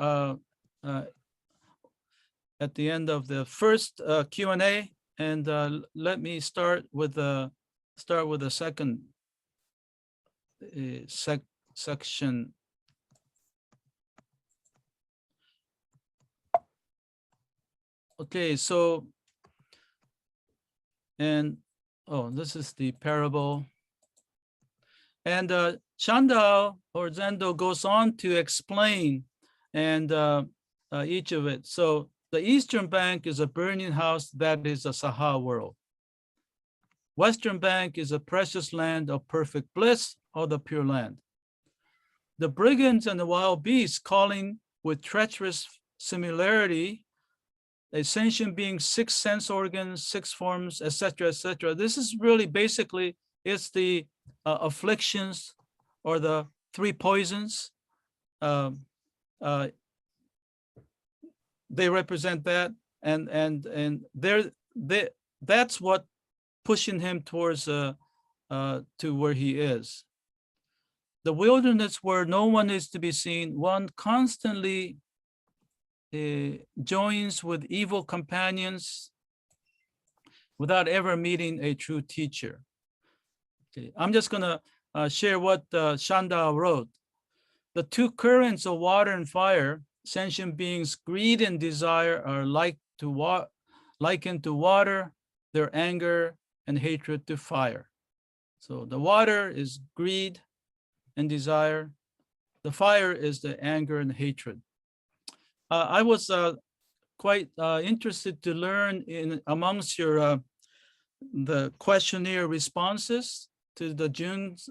at the end of the first Q&A, and let me start with start with the second section. Okay, so, and, oh, this is the parable. And Chandao or Zendo goes on to explain and each of it. So the eastern bank is a burning house that is a Saha world. Western bank is a precious land of perfect bliss or the pure land. The brigands and the wild beasts calling with treacherous similarity, a sentient being, 6 sense organs, 6 forms, etc., etc. This is really basically, it's the afflictions or the 3 poisons. They represent that, and that's what pushing him towards to where he is. The wilderness where no one is to be seen, one constantly joins with evil companions without ever meeting a true teacher. Okay. I'm just gonna share what Shanda wrote. The 2 currents of water and fire, sentient beings' greed and desire are likened to water, their anger and hatred to fire. So the water is greed and desire. The fire is the anger and hatred. I was quite interested to learn in amongst your the questionnaire responses to the June's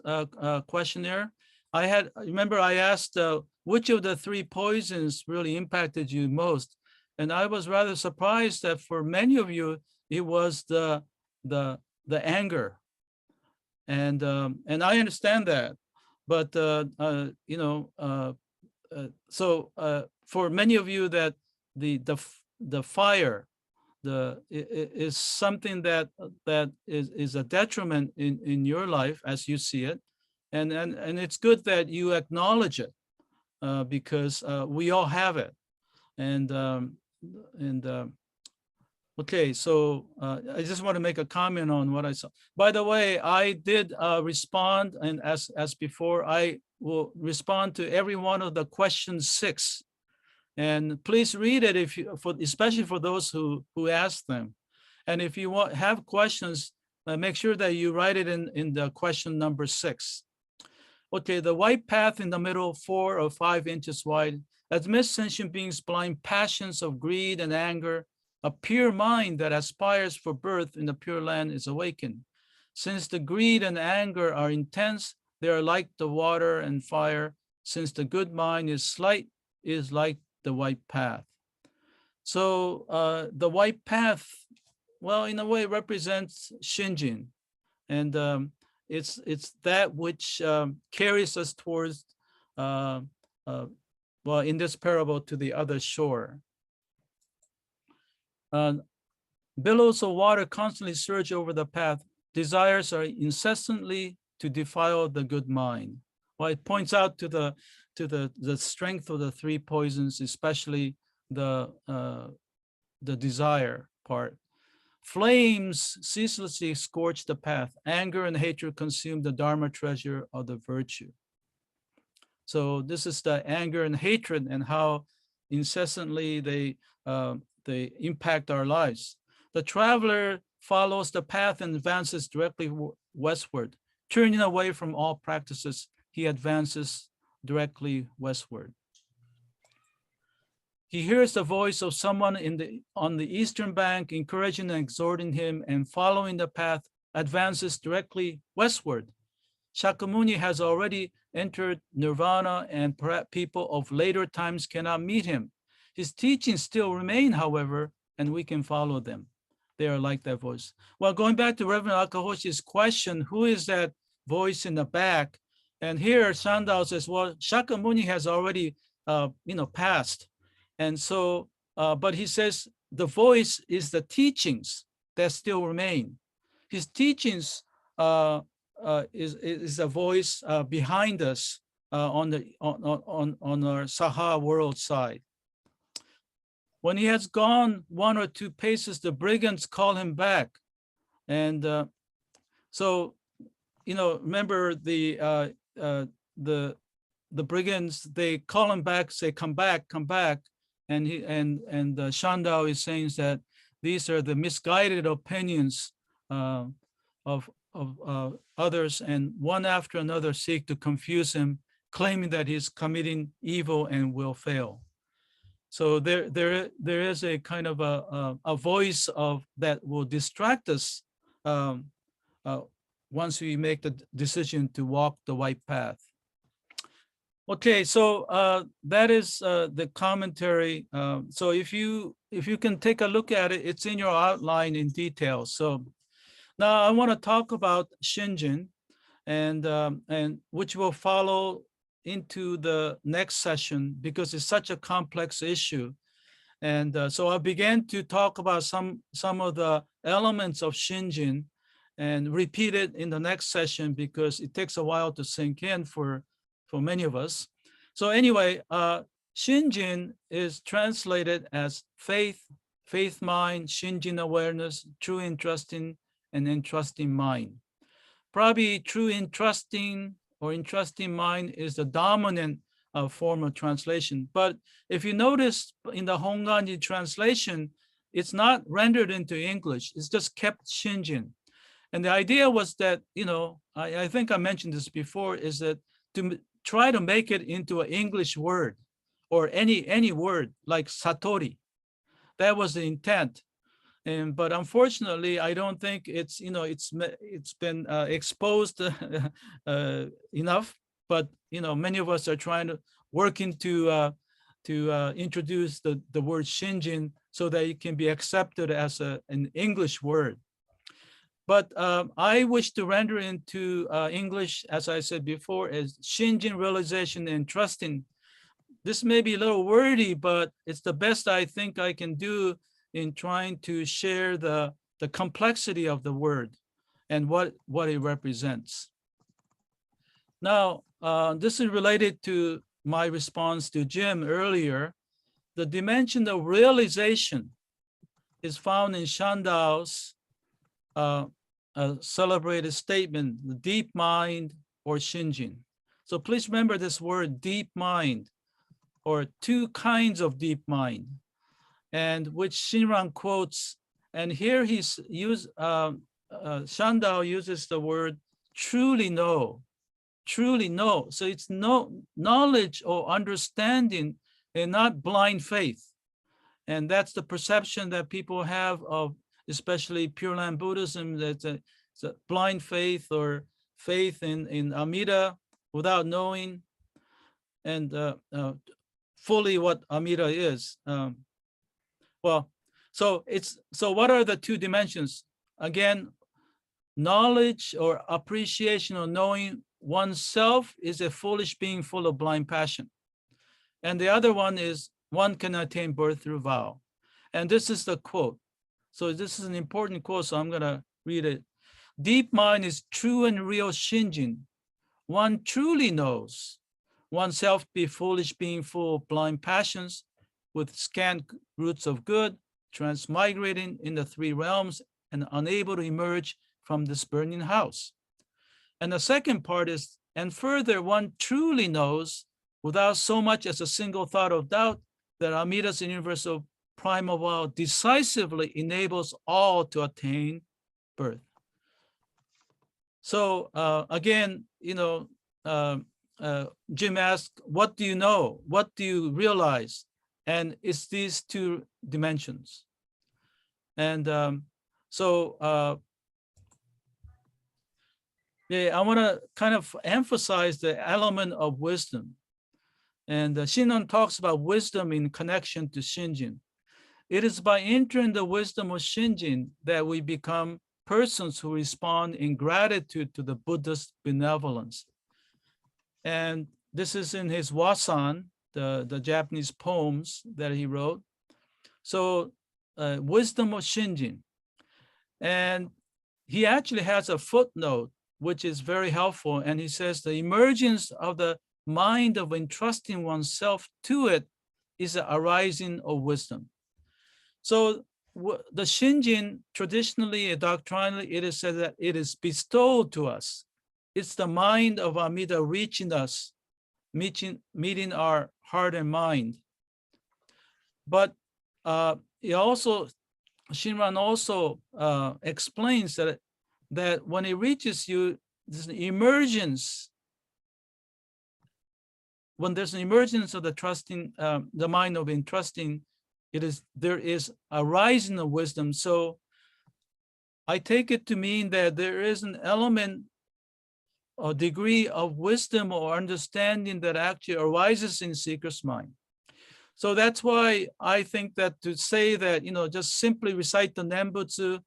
questionnaire. I remember I asked which of the 3 poisons really impacted you most, and I was rather surprised that for many of you it was the anger, and I understand that, but you know, so for many of you that the fire is something that is a detriment in your life as you see it, and it's good that you acknowledge it because we all have it, and okay, so I just want to make a comment on what I saw. By the way, I did respond, and as before, I will respond to every one of the question 6. And please read it if you, especially for those who asked them. And if you have questions, make sure that you write it in the question number 6. Okay, the white path in the middle, 4 or 5 inches wide, admits sentient beings' blind passions of greed and anger. A pure mind that aspires for birth in the Pure Land is awakened. Since the greed and anger are intense, they are like the water and fire. Since the good mind is slight, is like the white path. So the white path, well, in a way represents Shinjin, and it's that which carries us towards, well, in this parable, to the other shore. Billows of water constantly surge over the path. Desires are incessantly to defile the good mind. Well, it points out to the strength of the 3 poisons, especially the desire part. Flames ceaselessly scorch the path. Anger and hatred consume the Dharma treasure of the virtue. So this is the anger and hatred and how incessantly they impact our lives. The traveler follows the path and advances directly westward. Turning away from all practices, he advances directly westward. He hears the voice of someone on the eastern bank, encouraging and exhorting him, and following the path, advances directly westward. Shakyamuni has already entered nirvana, and perhaps people of later times cannot meet him. His teachings still remain, however, and we can follow them. They are like that voice. Well, going back to Reverend Akahoshi's question, who is that voice in the back? And here Sandal says, well, Shakyamuni has already, passed. And so, but he says the voice is the teachings that still remain. His teachings is a voice behind us on our Saha world side. When he has gone 1 or 2 paces, the brigands call him back. And So, remember the brigands, they call him back, say, come back, come back. And Shandao is saying that these are the misguided opinions of others, and one after another seek to confuse him, claiming that he's committing evil and will fail. So there is a kind of a voice of that will distract us once we make the decision to walk the white path. Okay, so that is the commentary. So if you can take a look at it, it's in your outline in detail. So now I want to talk about Shinjin, and which will follow into the next session because it's such a complex issue. And so I began to talk about some of the elements of Shinjin and repeat it in the next session because it takes a while to sink in for many of us. So anyway, Shinjin is translated as faith, faith mind, Shinjin awareness, true entrusting, and entrusting mind. Probably true entrusting or entrusting mind is the dominant form of translation. But if you notice in the Hongwanji translation, it's not rendered into English. It's just kept Shinjin. And the idea was that, I think I mentioned this before, is that to try to make it into an English word or any word like Satori. That was the intent. But unfortunately, I don't think it's been exposed enough. But many of us are trying to working to introduce the word Shinjin so that it can be accepted as an English word. But I wish to render into English, as I said before, as Shinjin Realization and Entrusting. This may be a little wordy, but it's the best I think I can do in trying to share the complexity of the word and what it represents. Now, this is related to my response to Jim earlier. The dimension of realization is found in Shandao's celebrated statement, the deep mind or Shinjin. So please remember this word deep mind, or two kinds of deep mind, and which Shinran quotes. And here Shandao uses the word truly know, truly know. So it's knowledge or understanding and not blind faith. And that's the perception that people have of especially Pure Land Buddhism, that's a blind faith or faith in Amida without knowing and fully what Amida is. So what are the two dimensions? Again, knowledge or appreciation or knowing oneself is a foolish being full of blind passion. And the other one is one can attain birth through vow. And this is the quote. So this is an important quote, so I'm gonna read it. Deep mind is true and real Shinjin. One truly knows oneself be foolish being full of blind passions with scant roots of good, transmigrating in the three realms and unable to emerge from this burning house. And the second part is, and further, one truly knows without so much as a single thought of doubt that Amida's universal primal vow decisively enables all to attain birth. So again, Jim asked, what do you know? What do you realize? And it's these two dimensions. And yeah, I want to kind of emphasize the element of wisdom. And Shinran talks about wisdom in connection to Shinjin. It is by entering the wisdom of Shinjin that we become persons who respond in gratitude to the Buddha's benevolence. And this is in his Wasan, the Japanese poems that he wrote. So wisdom of Shinjin. And he actually has a footnote, which is very helpful. And he says the emergence of the mind of entrusting oneself to it is the arising of wisdom. So the Shinjin, traditionally and doctrinally, it is said that it is bestowed to us. It's the mind of Amida reaching us, meeting our heart and mind. But it also, Shinran also explains that when it reaches you, there's an emergence. When there's an emergence of the trusting, the mind of entrusting, there is a rising of wisdom. So I take it to mean that there is an element or degree of wisdom or understanding that actually arises in seeker's mind. So that's why I think that to say that, just simply recite the Nembutsu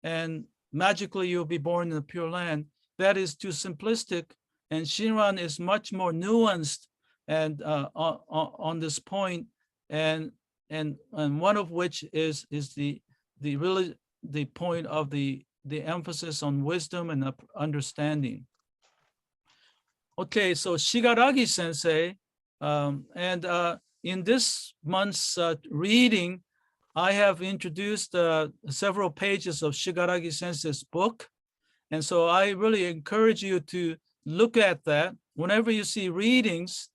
and magically you'll be born in the Pure Land, that is too simplistic. And Shinran is much more nuanced and on this point, and one of which is the point of the emphasis on wisdom and understanding. Okay, so Shiragi Sensei, in this month's reading, I have introduced several pages of Shiragi Sensei's book. And so I really encourage you to look at that. Whenever you see readings,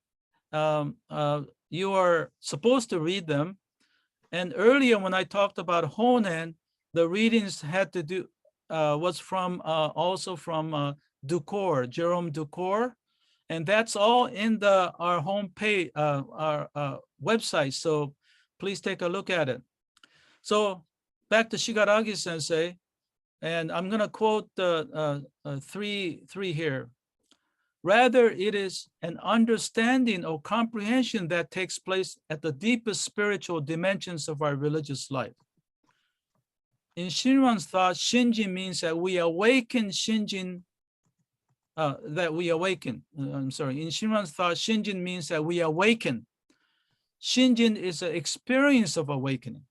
you are supposed to read them. And earlier when I talked about Hōnen, the readings had to do, was from also from Ducour, Jerome Ducour. And that's all in our homepage, our website. So please take a look at it. So back to Shiragi Sensei, and I'm going to quote three here. Rather, it is an understanding or comprehension that takes place at the deepest spiritual dimensions of our religious life. In Shinran's thought, Shinjin means that we awaken Shinjin. In Shinran's thought, Shinjin means that we awaken. Shinjin is an experience of awakening.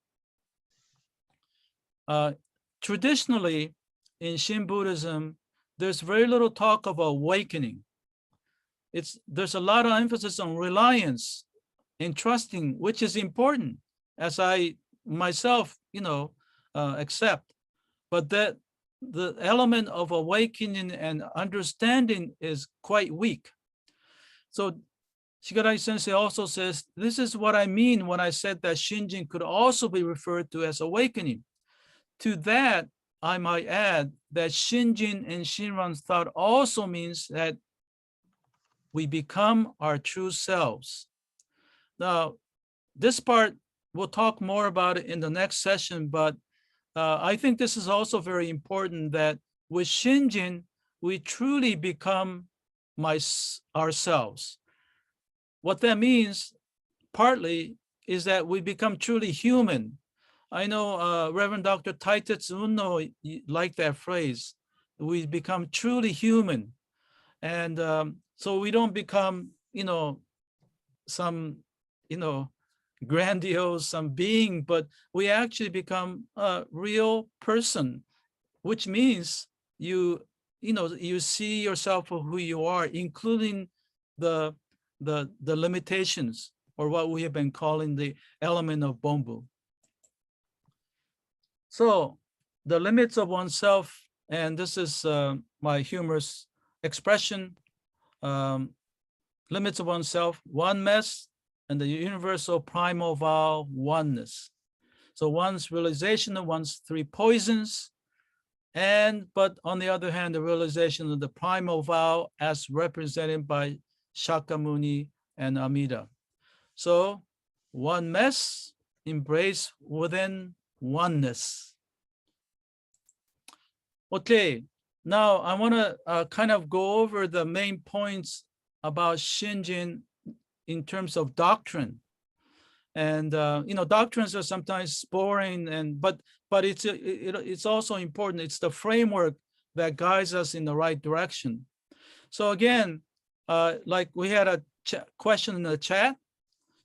Traditionally, in Shin Buddhism, there's very little talk of awakening. There's a lot of emphasis on reliance and trusting, which is important, as I myself, accept. But that the element of awakening and understanding is quite weak. So Shiragi Sensei also says, this is what I mean when I said that Shinjin could also be referred to as awakening. To that, I might add that Shinjin in Shinran's thought also means that we become our true selves. Now, this part, we'll talk more about it in the next session, but I think this is also very important that with Shinjin, we truly become ourselves. What that means, partly, is that we become truly human. I know Reverend Dr. Taitetsu Unno liked that phrase. We become truly human. And so we don't become, some, grandiose, some being, but we actually become a real person, which means you see yourself for who you are, including the limitations, or what we have been calling the element of Bonbu. So the limits of oneself, and this is my humorous expression, limits of oneself, one mess, and the universal primal vow, oneness. So one's realization of one's three poisons, but on the other hand, the realization of the primal vow as represented by Shakyamuni and Amida. So one mess, embrace within oneness. Okay, now I want to kind of go over the main points about Shinjin in terms of doctrine. And doctrines are sometimes boring, but it's also important. It's the framework that guides us in the right direction. So again, like we had a question in the chat,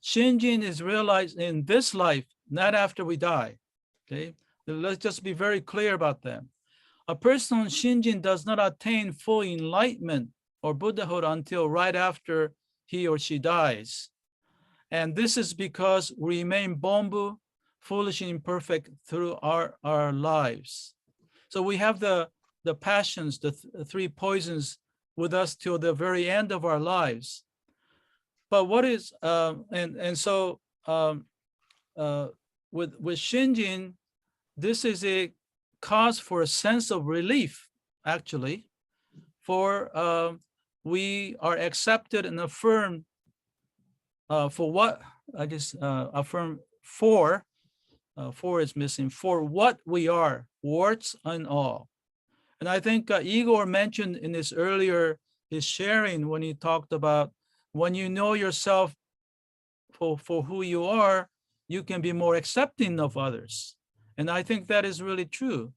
Shinjin is realized in this life, not after we die. Okay, let's just be very clear about that. A person on Shinjin does not attain full enlightenment or Buddhahood until right after he or she dies. And this is because we remain Bonbu, foolish and imperfect through our lives. So we have the passions, the three poisons with us till the very end of our lives. But what is with Shinjin, this is a cause for a sense of relief, actually, for we are accepted and affirmed for what I just affirm for is missing, for what we are, warts and all. And I think Igor mentioned in his sharing when he talked about when you know yourself for who you are, you can be more accepting of others. And I think that is really true.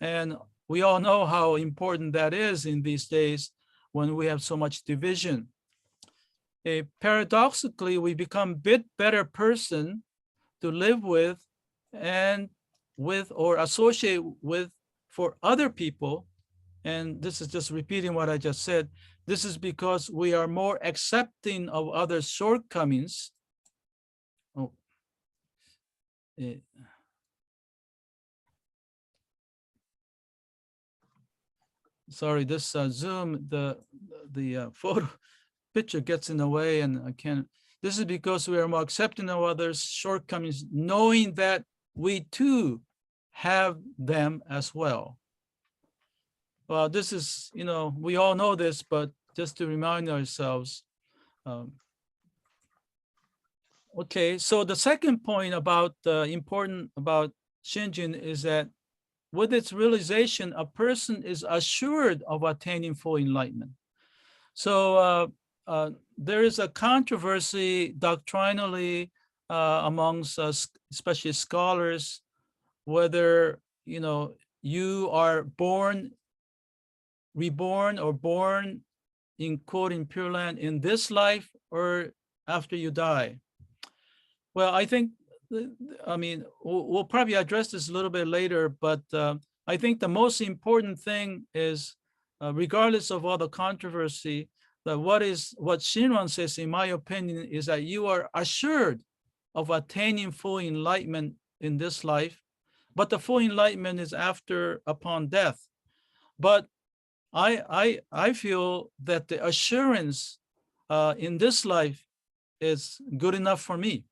And we all know how important that is in these days when we have so much division. Paradoxically, we become a bit better person to live with and with or associate with for other people. And this is just repeating what I just said. This is because we are more accepting of others' shortcomings. Oh. Sorry, this Zoom, the photo picture gets in the way and I can't. This is because we are more accepting of others' shortcomings, knowing that we too have them as well. Well, this is, we all know this, but just to remind ourselves. Okay, so the second point about important about Shinjin is that with its realization, a person is assured of attaining full enlightenment. So there is a controversy doctrinally amongst especially scholars, whether you are born, reborn, or born in quote in Pure Land in this life or after you die. Well, I think, we'll probably address this a little bit later, but I think the most important thing is, regardless of all the controversy, that what Shinran says, in my opinion, is that you are assured of attaining full enlightenment in this life, but the full enlightenment is upon death. But I feel that the assurance in this life is good enough for me.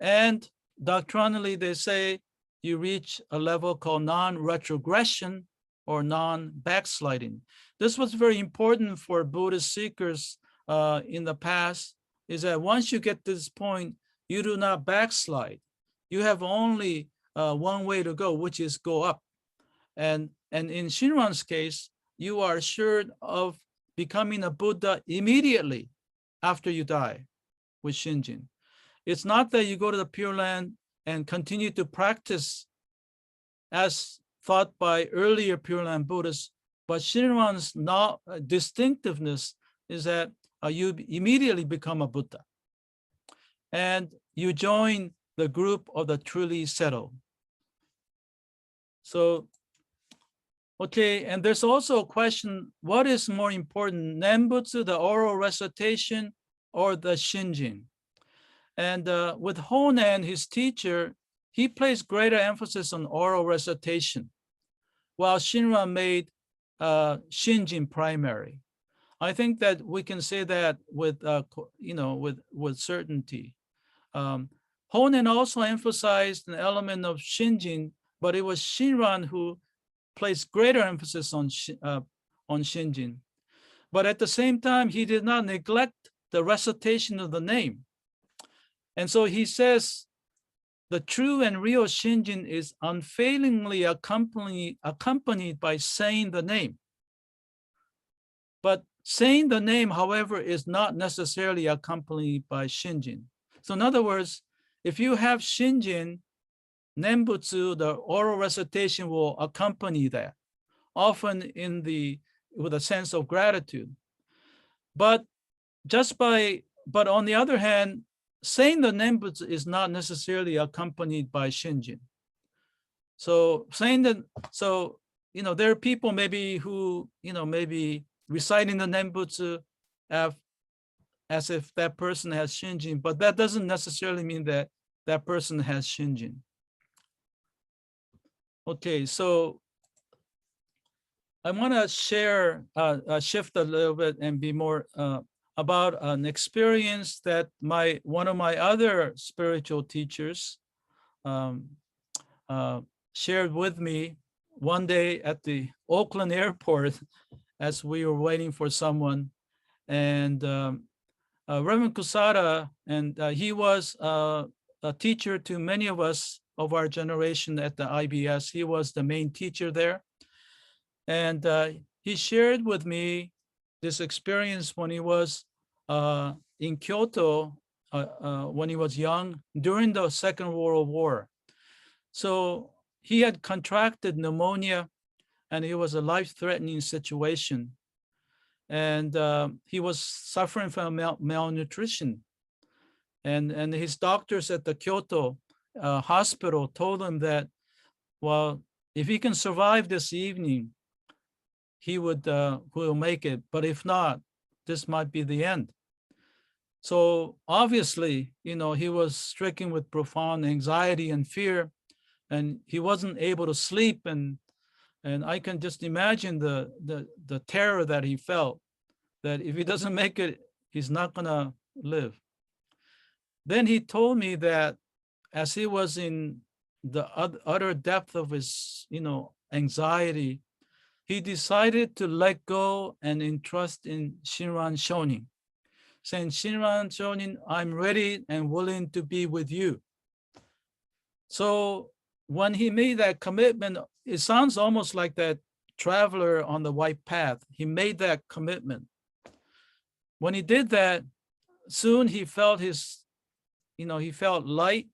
And doctrinally, they say you reach a level called non-retrogression or non-backsliding. This was very important for Buddhist seekers in the past, is that once you get to this point, you do not backslide. You have only one way to go, which is go up. And in Shinran's case, you are assured of becoming a Buddha immediately after you die with Shinjin. It's not that you go to the Pure Land and continue to practice as thought by earlier Pure Land Buddhists, but Shinran's distinctiveness is that you immediately become a Buddha. And you join the group of the truly settled. So, okay, and there's also a question, what is more important, Nembutsu, the oral recitation, or the Shinjin? And with Honan, his teacher, he placed greater emphasis on oral recitation, while Shinran made Shinjin primary. I think that we can say that with certainty. Honan also emphasized an element of Shinjin, but it was Shinran who placed greater emphasis on Shinjin. But at the same time, he did not neglect the recitation of the name. And so he says, the true and real Shinjin is unfailingly accompanied by saying the name. But saying the name, however, is not necessarily accompanied by Shinjin. So in other words, if you have Shinjin, Nembutsu, the oral recitation will accompany that, often with a sense of gratitude. But on the other hand, saying the Nembutsu is not necessarily accompanied by Shinjin. So there are people maybe who, maybe reciting the Nembutsu as if that person has Shinjin, but that doesn't necessarily mean that that person has Shinjin. Okay, so I want to share, shift a little bit and be more about an experience that one of my other spiritual teachers um, shared with me one day at the Oakland airport as we were waiting for someone. And Reverend Kusada, and he was a teacher to many of us of our generation at the IBS. He was the main teacher there. And he shared with me this experience when he was in Kyoto when he was young during the Second World War. So he had contracted pneumonia and it was a life-threatening situation. And he was suffering from malnutrition. And his doctors at the Kyoto hospital told him that, well, if he can survive this evening, he will make it. But if not, this might be the end. So obviously, he was stricken with profound anxiety and fear, and he wasn't able to sleep. And I can just imagine the terror that he felt, that if he doesn't make it, he's not gonna live. Then he told me that as he was in the utter depth of his, anxiety, he decided to let go and entrust in Shinran Shonin, saying, Shinran Shonin, I'm ready and willing to be with you. So when he made that commitment, it sounds almost like that traveler on the white path. He made that commitment. When he did that, soon he felt he felt light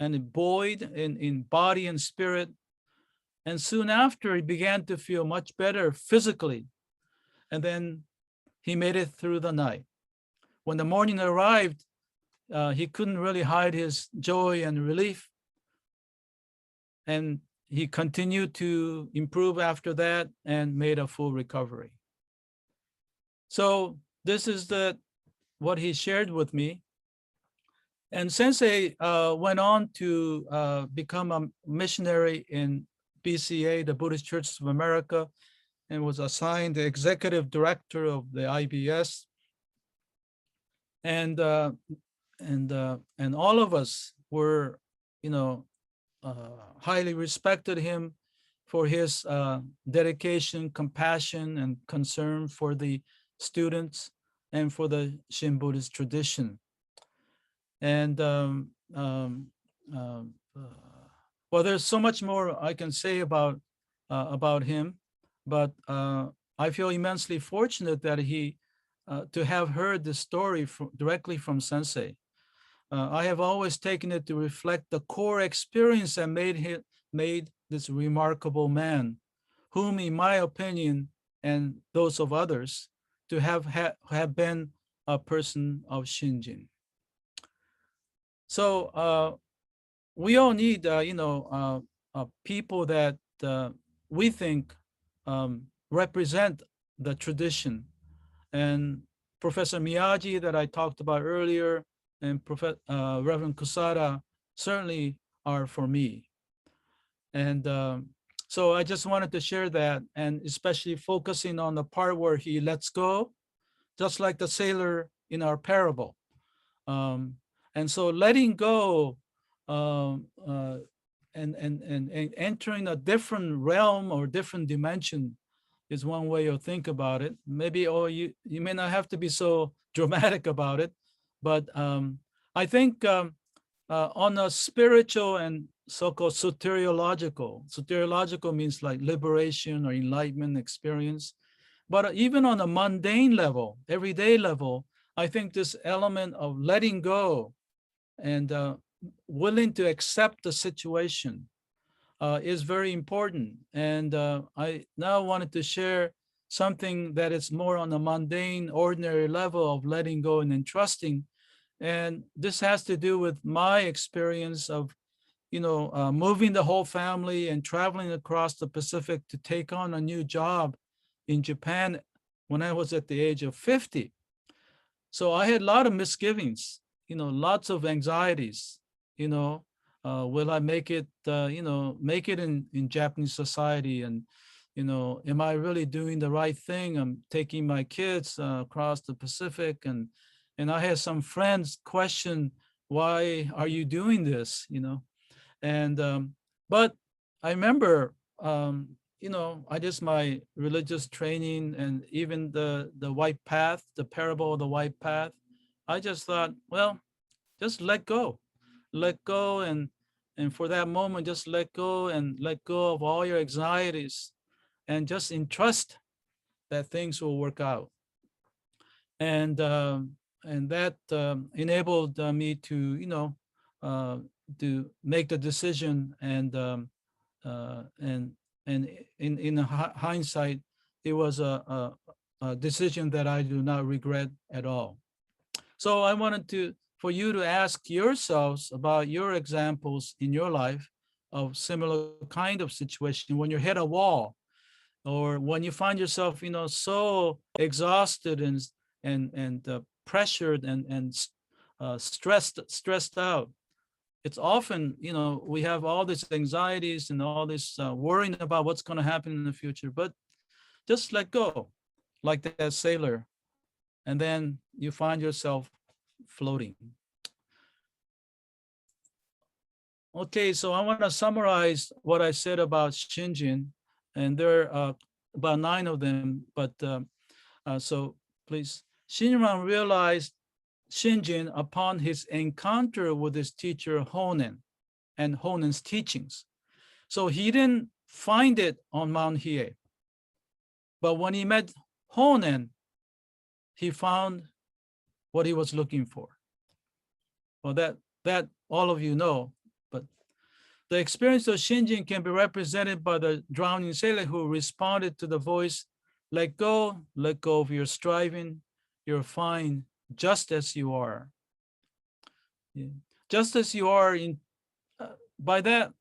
and buoyed in body and spirit. And soon after, he began to feel much better physically. And then he made it through the night. When the morning arrived, he couldn't really hide his joy and relief. And he continued to improve after that and made a full recovery. So this is what he shared with me. And Sensei went on to become a missionary in BCA, the Buddhist Churches of America, and was assigned the executive director of the IBS. And all of us were, highly respected him for his dedication, compassion, and concern for the students and for the Shin Buddhist tradition. And well, there's so much more I can say about him, but I feel immensely fortunate that to have heard the story directly from Sensei. I have always taken it to reflect the core experience that made this remarkable man, whom, in my opinion, and those of others, to have been a person of Shinjin. So we all need, people that we think represent the tradition. And Professor Miyagi that I talked about earlier, and Reverend Kusada certainly are for me. And so I just wanted to share that, and especially focusing on the part where he lets go, just like the sailor in our parable. And so letting go and entering a different realm or different dimension is one way to think about it. Maybe, you may not have to be so dramatic about it, but I think on a spiritual and so-called soteriological means like liberation or enlightenment experience. But even on a mundane level, everyday level, I think this element of letting go and willing to accept the situation is very important. And I now wanted to share something that is more on a mundane, ordinary level of letting go and entrusting. And this has to do with my experience of, moving the whole family and traveling across the Pacific to take on a new job in Japan when I was at the age of 50. So I had a lot of misgivings, lots of anxieties, Will I make it, make it in Japanese society? And, am I really doing the right thing? I'm taking my kids across the Pacific, and I had some friends question, why are you doing this? And but I remember, I just my religious training, and even the white path, the parable of the white path. I just thought, well, just let go, and for that moment, just let go of all your anxieties, and just entrust that things will work out. And that enabled me to to make the decision, and in hindsight, it was a decision that I do not regret at all. So I wanted for you to ask yourselves about your examples in your life of similar kind of situation when you hit a wall, or when you find yourself, so exhausted and pressured and stressed out. It's often, we have all these anxieties and all this worrying about what's going to happen in the future, but just let go, like that sailor, and then you find yourself floating. Okay, so I want to summarize what I said about Shinjin, and there are about 9 of them, but so please. Shinran realized Shinjin upon his encounter with his teacher Hōnen and Hōnen's teachings. So he didn't find it on Mount Hiei, but when he met Hōnen, he found what he was looking for. Well, that all of you know, but the experience of Shinjin can be represented by the drowning sailor who responded to the voice, let go of your striving, you're fine just as you are. Yeah. Just as you are by that,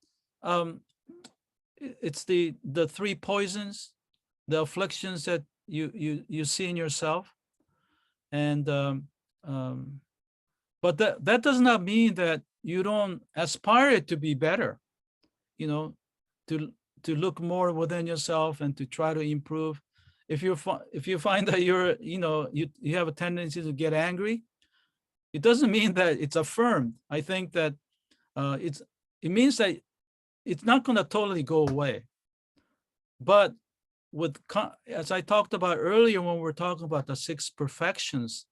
it's the 3 poisons, the afflictions that you see in yourself. And but that does not mean that you don't aspire to be better, to look more within yourself and to try to improve. If you find that you have a tendency to get angry, it doesn't mean that it's affirmed. I think that it means that it's not going to totally go away. But as I talked about earlier when we were talking about the 6 perfections,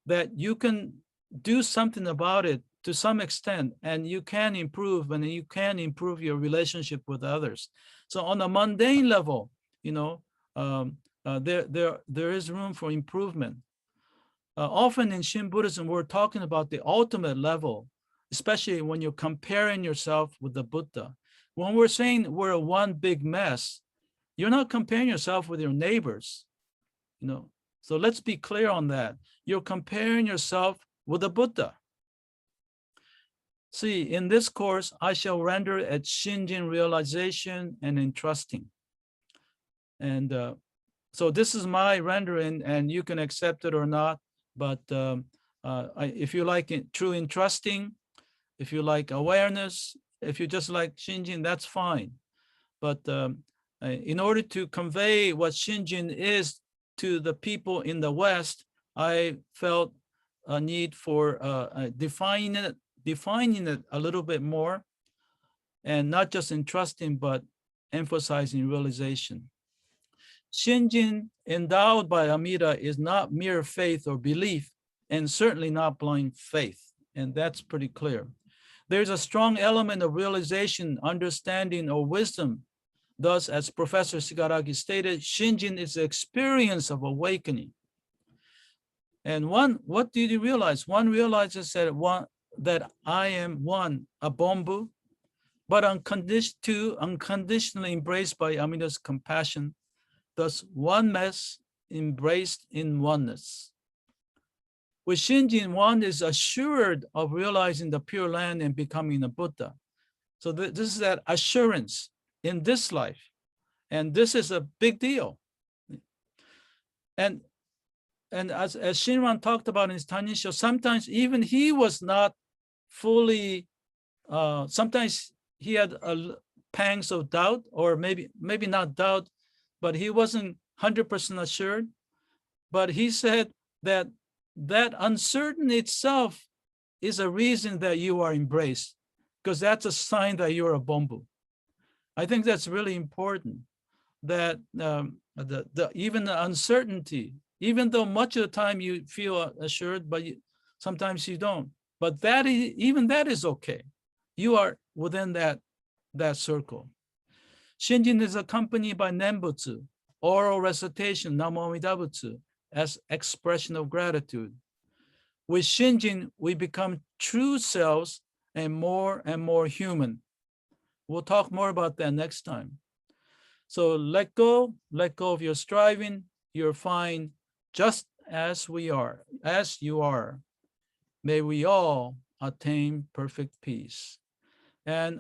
that you can do something about it to some extent, and you can improve, and you can improve your relationship with others. So on a mundane level, there is room for improvement. Often in Shin Buddhism, we're talking about the ultimate level, especially when you're comparing yourself with the Buddha. When we're saying we're one big mess, you're not comparing yourself with your neighbors, So let's be clear on that. You're comparing yourself with the Buddha. See, in this course, I shall render at Shinjin Realization and Entrusting. And so this is my rendering, and you can accept it or not. But if you like true entrusting, if you like awareness, if you just like Shinjin, that's fine. But in order to convey what Shinjin is to the people in the West, I felt a need for defining it a little bit more, and not just entrusting, but emphasizing realization. Shinjin endowed by Amida is not mere faith or belief, and certainly not blind faith, and that's pretty clear. There's a strong element of realization, understanding, or wisdom. Thus, as Professor Shiragi stated, Shinjin is the experience of awakening. And what did he realize? One realizes that I am one, a Bombu, but unconditionally embraced by Amida's compassion, thus oneness embraced in oneness. With Shinjin, one is assured of realizing the Pure Land and becoming a Buddha. So this is that assurance in this life. And this is a big deal. And as Shinran talked about in his Tanisho, sometimes even he was not fully sometimes he had pangs of doubt, or maybe not doubt, but he wasn't 100% assured. But he said that uncertainty itself is a reason that you are embraced, because that's a sign that you're a Bonbu. I think that's really important, that even the uncertainty, even though much of the time you feel assured, but sometimes you don't. But even that is okay. You are within that circle. Shinjin is accompanied by Nembutsu, oral recitation, Namo Amida Butsu, as expression of gratitude. With Shinjin, we become true selves and more human. We'll talk more about that next time. So let go of your striving. You're fine just as we are, as you are. May we all attain perfect peace. And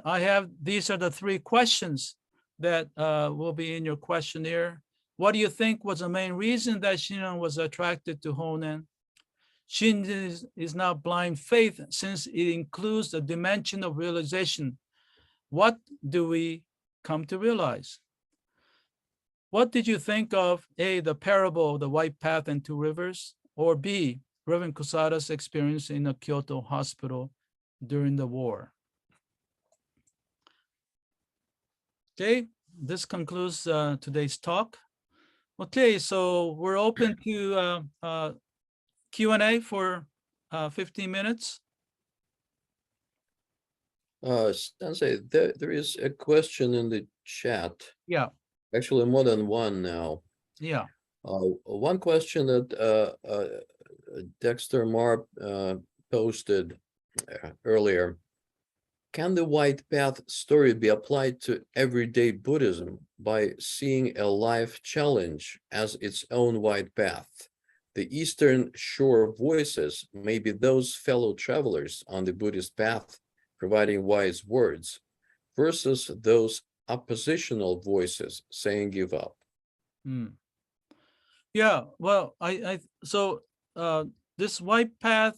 these are the 3 questions that will be in your questionnaire. What do you think was the main reason that Shinran was attracted to Honan? Shinjin is not blind faith, since it includes the dimension of realization. What do we come to realize? What did you think of A, the parable of the white path and 2 rivers, or B, Reverend Kusada's experience in a Kyoto hospital during the war? Okay, this concludes today's talk. Okay, so we're open to Q&A for 15 minutes. Sensei, there is a question in the chat. Yeah. Actually, more than one now. Yeah. One question that Dexter Marr posted earlier. Can the white path story be applied to everyday Buddhism by seeing a life challenge as its own white path? The Eastern Shore voices may be those fellow travelers on the Buddhist path providing wise words, versus those oppositional voices saying give up. Yeah, well, so this white path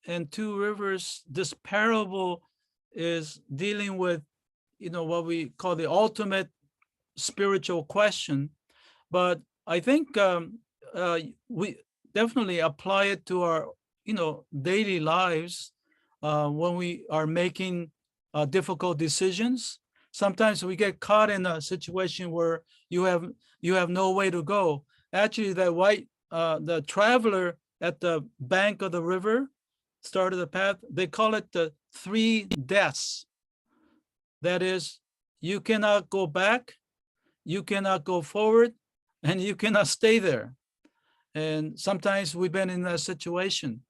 and 2 rivers, this parable is dealing with, what we call the ultimate spiritual question. But I think we definitely apply it to our, daily lives when we are making difficult decisions. Sometimes we get caught in a situation where you have no way to go. Actually, the traveler at the bank of the river, start of the path, they call it the 3 deaths. That is, you cannot go back, you cannot go forward, and you cannot stay there. And sometimes we've been in that situation.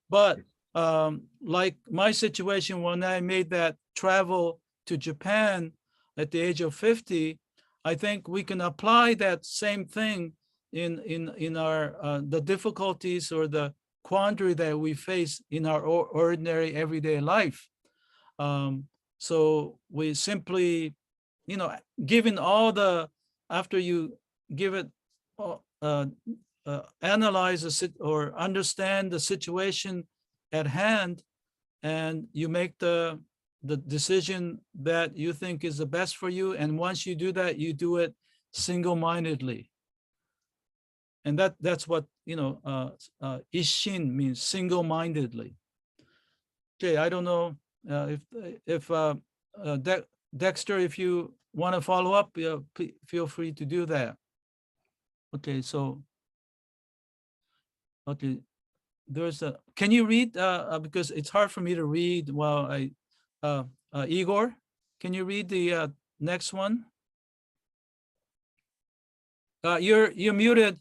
But like my situation, when I made that travel to Japan at the age of 50, I think we can apply that same thing in our the difficulties or the quandary that we face in our ordinary everyday life. So we simply, given all after you give it, analyze or understand the situation at hand, and you make the decision that you think is the best for you. And once you do that, you do it single-mindedly. And that's what, Isshin means, single-mindedly. Okay, I don't know if Dexter, if you want to follow up, feel free to do that. Okay, so, okay, can you read, because it's hard for me to read while Igor, can you read the next one? You're muted.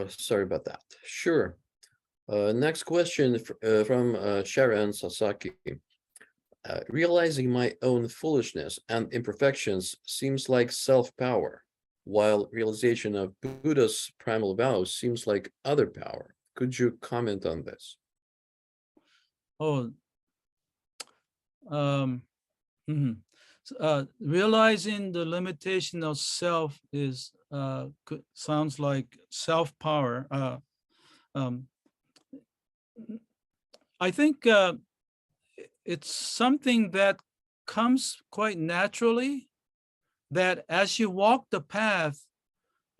Sorry about that. Sure. Next question from Sharon Sasaki. Realizing my own foolishness and imperfections seems like self-power, while realization of Buddha's primal vows seems like other power. Could you comment on this? Oh, realizing the limitation of self is sounds like self-power. I think it's something that comes quite naturally, that as you walk the path,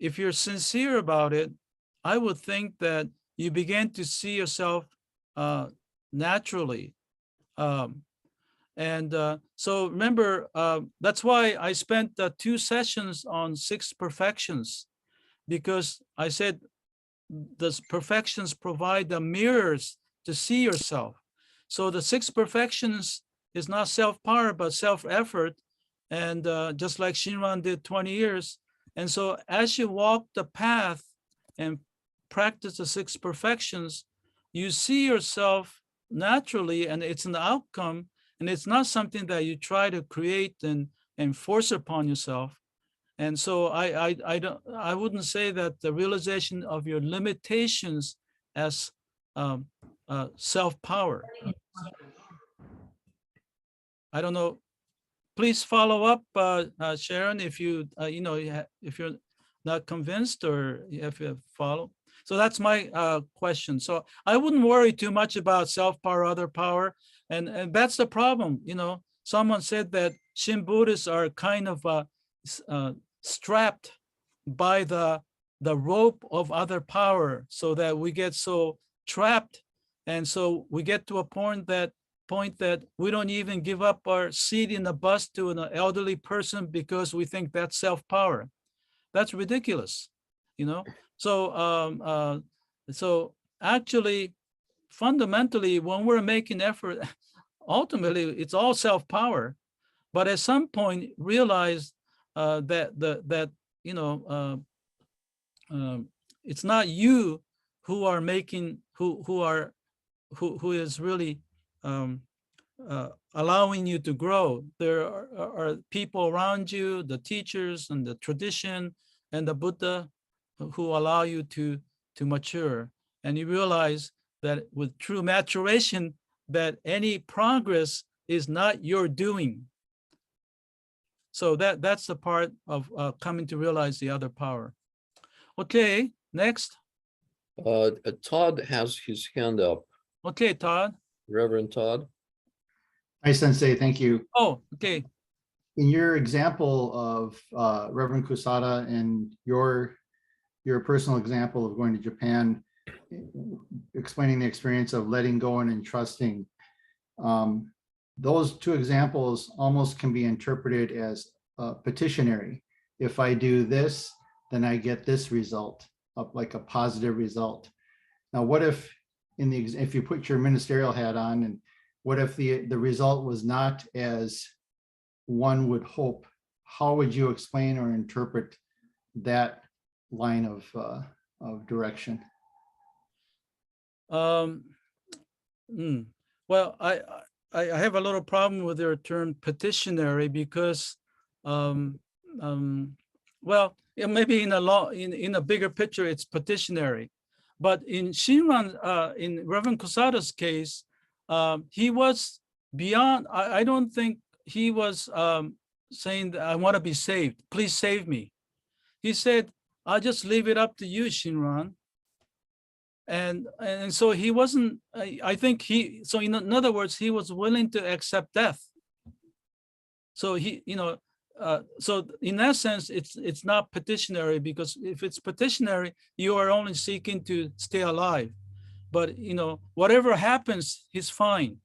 if you're sincere about it, I would think that you begin to see yourself naturally. So remember, that's why I spent 2 sessions on 6 perfections, because I said the perfections provide the mirrors to see yourself. So the 6 perfections is not self-power, but self-effort. And just like Shinran did 20 years. And so as you walk the path and practice the 6 perfections, you see yourself naturally, and it's an outcome, and it's not something that you try to create and force upon yourself. And so I wouldn't say that the realization of your limitations as self-power. I don't know. Please follow up, Sharon, if you if you're not convinced, or if you follow. So that's my question. So I wouldn't worry too much about self-power, other power, and that's the problem. Someone said that Shin Buddhists are kind of strapped by the rope of other power, so that we get so trapped, and so we get to a point that we don't even give up our seat in the bus to an elderly person because we think that's self-power. That's ridiculous, So so actually, fundamentally, when we're making effort, ultimately it's all self-power. But at some point, realize that it's not you who are making who is really allowing you to grow. There are people around you, the teachers and the tradition and the Buddha, who allow you to mature. And you realize that with true maturation, that any progress is not your doing. So that's the part of coming to realize the other power. Okay, next. Todd has his hand up. Okay, Todd. Reverend Todd. Hi, Sensei. Thank you. Oh, okay. In your example of Reverend Kusada and your personal example of going to Japan, explaining the experience of letting go and entrusting, those 2 examples almost can be interpreted as petitionary. If I do this, then I get this result, like a positive result. Now, what if if you put your ministerial hat on, and what if the result was not as one would hope? How would you explain or interpret that line of direction? Well, I have a little problem with your term petitionary, because well, maybe in a bigger picture it's petitionary, but in Shinran, in Reverend Kusada's case, he was beyond. I don't think he was saying that I want to be saved, please save me. He said, I'll just leave it up to you, Shinran. And so he wasn't, I think so in other words, he was willing to accept death. So so in that sense, it's not petitionary, because if it's petitionary, you are only seeking to stay alive. But whatever happens, he's fine.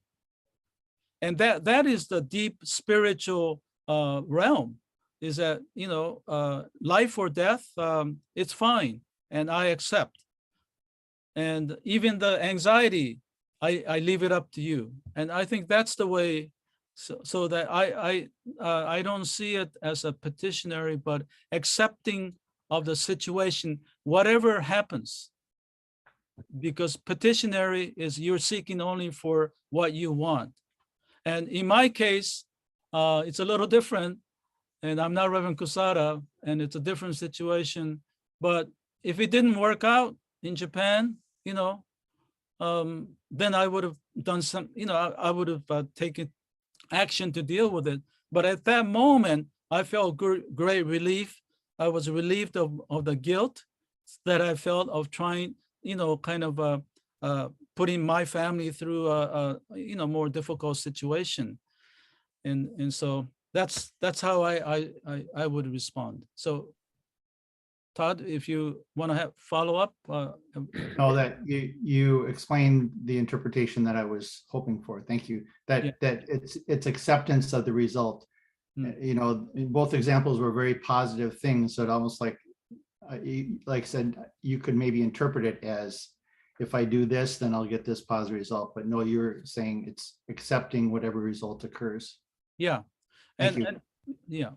And that is the deep spiritual realm, is that life or death, it's fine, and I accept. And even the anxiety, I leave it up to you. And I think that's the way, so that I don't see it as a petitionary, but accepting of the situation, whatever happens. Because petitionary is you're seeking only for what you want. And in my case, it's a little different, and I'm not Reverend Kusada, and it's a different situation. But if it didn't work out in Japan, then I would have done some, I would have taken action to deal with it. But at that moment, I felt great relief. I was relieved of the guilt that I felt of trying, kind of putting my family through a more difficult situation, and so that's how I would respond. So Todd, if you want to have follow up. No, that you explained the interpretation that I was hoping for. Thank you. Yeah. That it's acceptance of the result. You know, in both examples were very positive things. So it almost like I said, you could maybe interpret it as, if I do this, then I'll get this positive result. But no, you're saying it's accepting whatever result occurs. Yeah. Thank you. And yeah.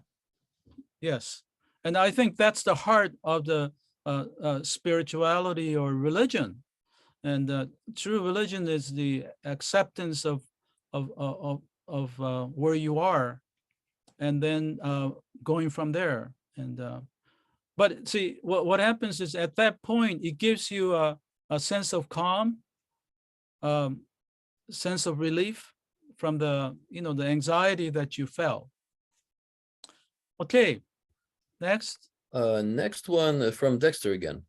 Yes. And I think that's the heart of the spirituality or religion. And true religion is the acceptance of where you are, and then going from there. And but see, what happens is at that point, it gives you a sense of calm, sense of relief from the the anxiety that you felt. Okay, next. Next one from Dexter again.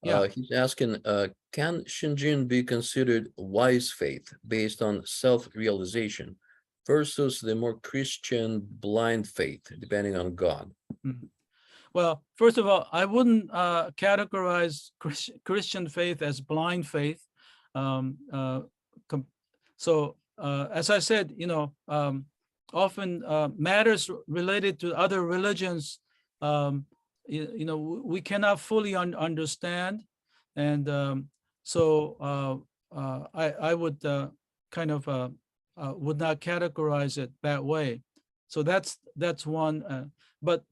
Yeah. He's asking, can Shinjin be considered wise faith based on self-realization versus the more Christian blind faith, depending on God? Well, first of all, I wouldn't categorize Christian faith as blind faith. So as I said, often matters related to other religions, we cannot fully understand. And so I would kind of would not categorize it that way. So that's one. But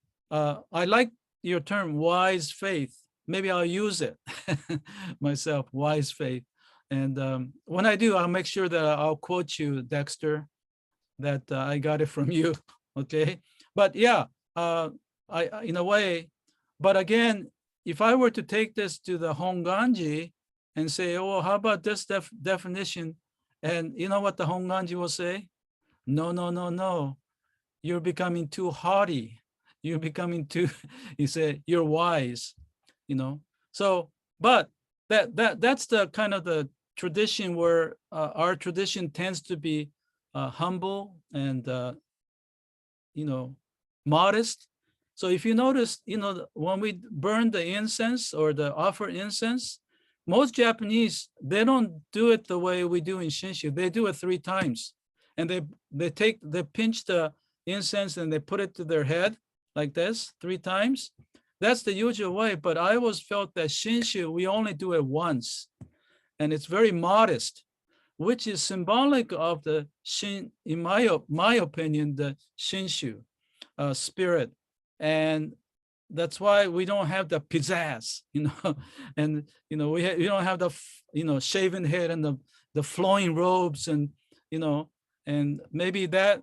I like your term, wise faith. Maybe I'll use it myself, wise faith. And when I do, I'll make sure that I'll quote you, Dexter, that I got it from you. Okay. But yeah, I in a way, but again, if I were to take this to the Honganji and say, oh, how about this definition? And you know what the Honganji will say? No, no, no, no. You're becoming too haughty. You're becoming too, you say, you're wise, So, but that's the kind of the tradition where our tradition tends to be humble and, modest. So if you notice, when we burn the incense or the offer incense, most Japanese, they don't do it the way we do in Shinshu. They do it 3 times. And they pinch the incense and they put it to their head like this 3 times. That's the usual way. But I always felt that Shinshu, we only do it once. And it's very modest, which is symbolic of the Shin, in my opinion, the Shinshu spirit. And that's why we don't have the pizzazz, and we don't have the shaven head and the flowing robes, and and maybe that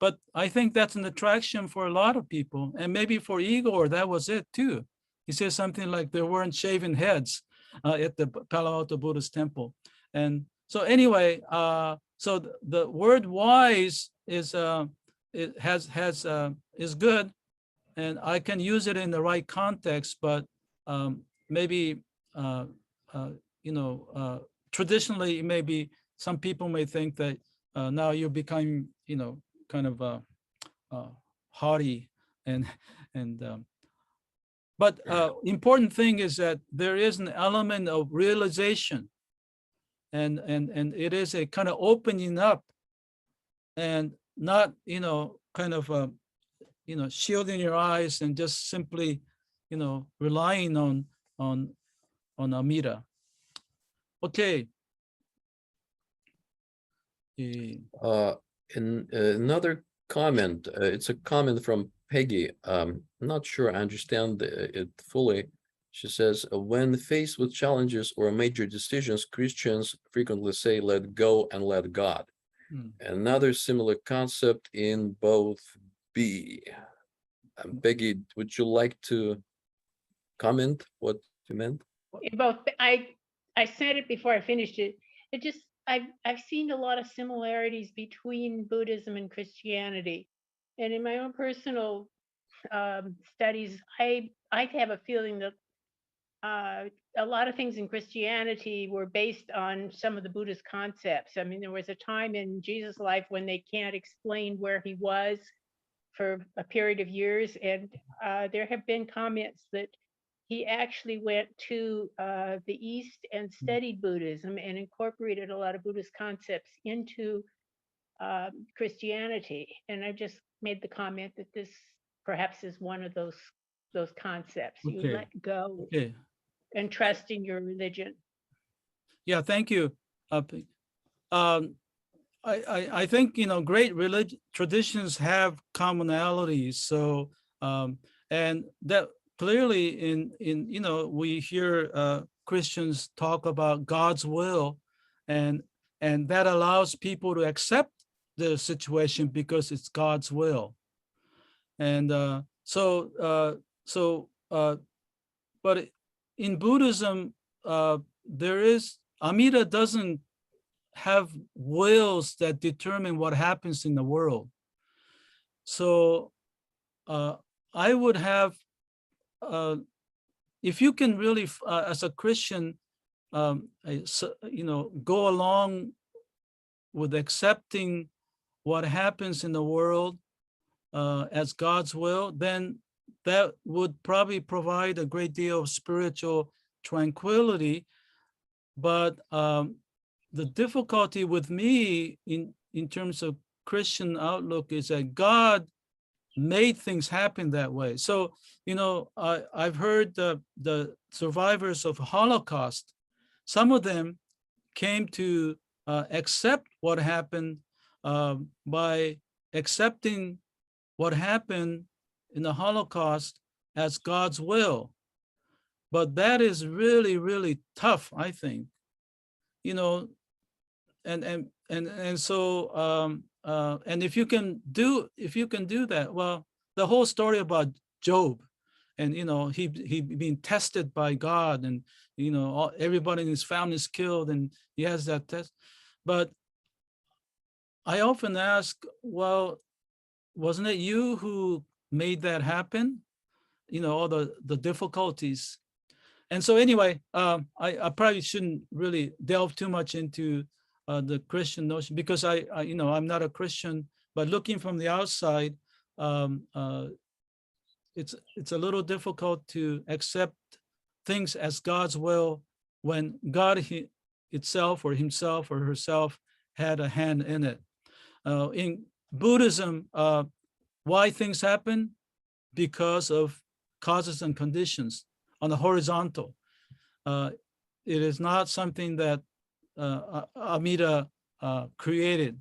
but I think that's an attraction for a lot of people, and maybe for Igor that was it too. He says something like there weren't shaven heads at the Palo Alto Buddhist temple. And so anyway, so the word wise is is good, and I can use it in the right context, but maybe traditionally, maybe some people may think that now you're becoming kind of haughty, and but important thing is that there is an element of realization, and it is a kind of opening up, and not kind of shielding your eyes and just simply relying on Amida. Okay. In another comment, it's a comment from Peggy. I'm not sure I understand it fully. She says, when faced with challenges or major decisions, Christians frequently say, let go and let God. Another similar concept in both B. Peggy, would you like to comment what you meant? In both, I said it before I finished it. It just, I've seen a lot of similarities between Buddhism and Christianity. And in my own personal studies, I have a feeling that a lot of things in Christianity were based on some of the Buddhist concepts. I mean, there was a time in Jesus' life when they can't explain where he was for a period of years. And there have been comments that he actually went to the East and studied Buddhism and incorporated a lot of Buddhist concepts into Christianity. And I just made the comment that this perhaps is one of those concepts. You Okay. let go Okay. and trust in your religion. Yeah, thank you. I think, you know, great religious traditions have commonalities. So, and that clearly in, you know, we hear Christians talk about God's will, and that allows people to accept the situation because it's God's will. And but in Buddhism, there is, Amida doesn't have wills that determine what happens in the world. So I would have, if you can really, as a Christian, you know, go along with accepting what happens in the world as God's will, then that would probably provide a great deal of spiritual tranquility. But the difficulty with me in terms of Christian outlook is that God made things happen that way. So, you know, I've heard the survivors of Holocaust, some of them came to accept what happened by accepting what happened in the Holocaust as God's will. But that is really, really tough, I think. You know, and so and if you can do that, well, the whole story about Job, and you know, he being tested by God, and you know, everybody in his family is killed, and he has that test. But I often ask, well, wasn't it you who made that happen? You know, all the difficulties. And so anyway, I probably shouldn't really delve too much into the Christian notion, because I you know, I'm not a Christian, but looking from the outside, it's a little difficult to accept things as God's will when God itself or himself or herself had a hand in it. In Buddhism, why things happen? Because of causes and conditions on the horizontal. It is not something that Amida created.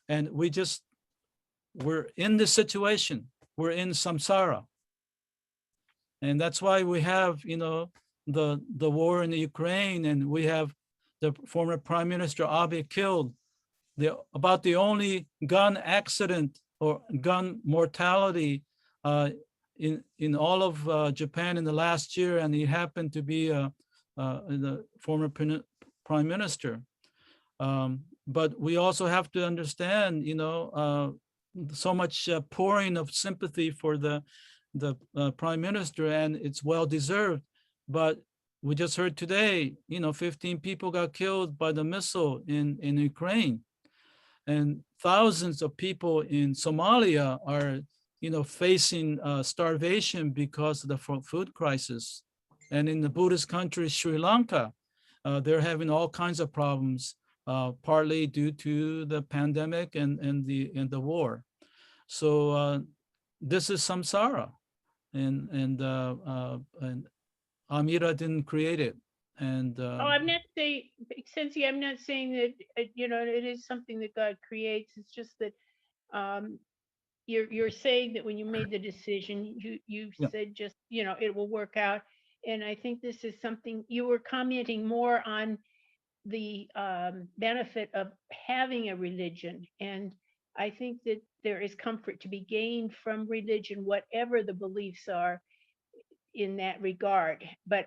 And we're in this situation. We're in samsara. And that's why we have, you know, the war in the Ukraine, and we have the former Prime Minister Abe killed. About the only gun accident or gun mortality in all of Japan in the last year, and he happened to be the former Prime Minister. But we also have to understand, you know, so much pouring of sympathy for the Prime Minister, and it's well deserved. But we just heard today, you know, 15 people got killed by the missile in Ukraine, and thousands of people in Somalia are, you know, facing starvation because of the food crisis. And in the Buddhist country, Sri Lanka, they're having all kinds of problems, partly due to the pandemic and the war. So this is samsara, and Amida didn't create it. And Oh, I'm not saying, Sensei, I'm not saying that, you know, it is something that God creates. It's just that you're saying that when you made the decision, you Yeah. said just, you know, it will work out. And I think this is something you were commenting more on the benefit of having a religion. And I think that there is comfort to be gained from religion, whatever the beliefs are in that regard. But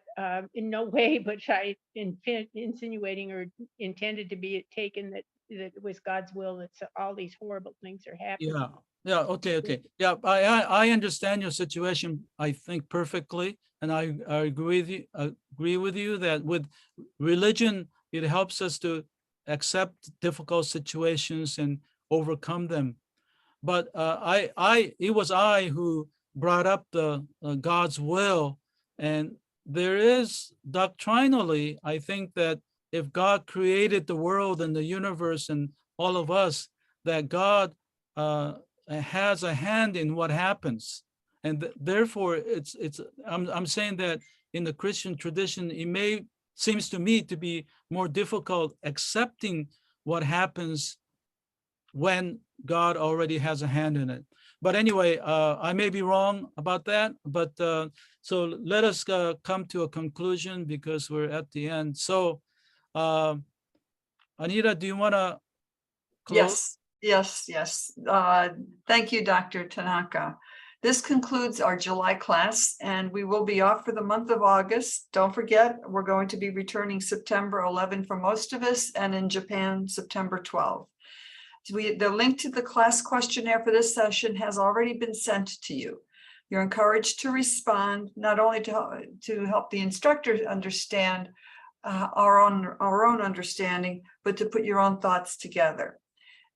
in no way but I insinuating or intended to be taken that that it was God's will that all these horrible things are happening. Yeah, okay. Yeah, I understand your situation, I think perfectly. And I agree with you that with religion, it helps us to accept difficult situations and overcome them. But it was I who brought up the God's will. And there is doctrinally, I think that if God created the world and the universe and all of us, that God has a hand in what happens. And therefore, I'm saying that in the Christian tradition, it seems to me to be more difficult accepting what happens when God already has a hand in it. But anyway, I may be wrong about that, but so let us come to a conclusion because we're at the end. So Anita, do you want to close? Yes. Thank you, Dr. Tanaka. This concludes our July class, and we will be off for the month of August. Don't forget, we're going to be returning September 11 for most of us, and in Japan, September 12. The link to the class questionnaire for this session has already been sent to you. You're encouraged to respond, not only to help the instructors understand our own understanding, but to put your own thoughts together.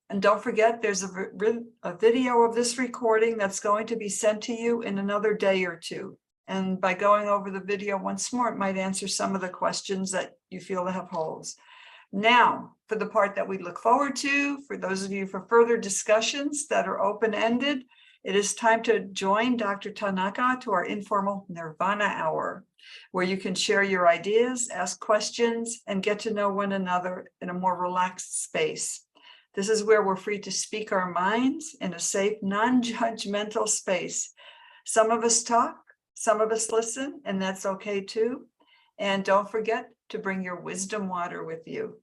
And don't forget, there's a video of this recording that's going to be sent to you in another day or two. And by going over the video once more, it might answer some of the questions that you feel have holes. Now, for the part that we look forward to, for those of you for further discussions that are open-ended, it is time to join Dr. Tanaka to our informal Nirvana Hour, where you can share your ideas, ask questions, and get to know one another in a more relaxed space. This is where we're free to speak our minds in a safe, non-judgmental space. Some of us talk, some of us listen, and that's okay too. And don't forget to bring your wisdom water with you.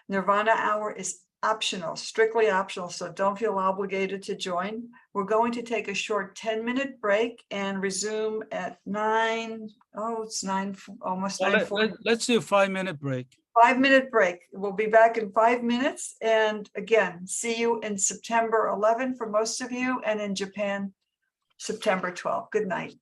Nirvana Hour is optional, strictly optional, so don't feel obligated to join. We're going to take a short 10-minute break and resume at 9. Oh, it's 9, almost 9:40. Let's do a 5-minute break. 5-minute break. We'll be back in 5 minutes. And again, see you in September 11 for most of you, and in Japan, September 12. Good night.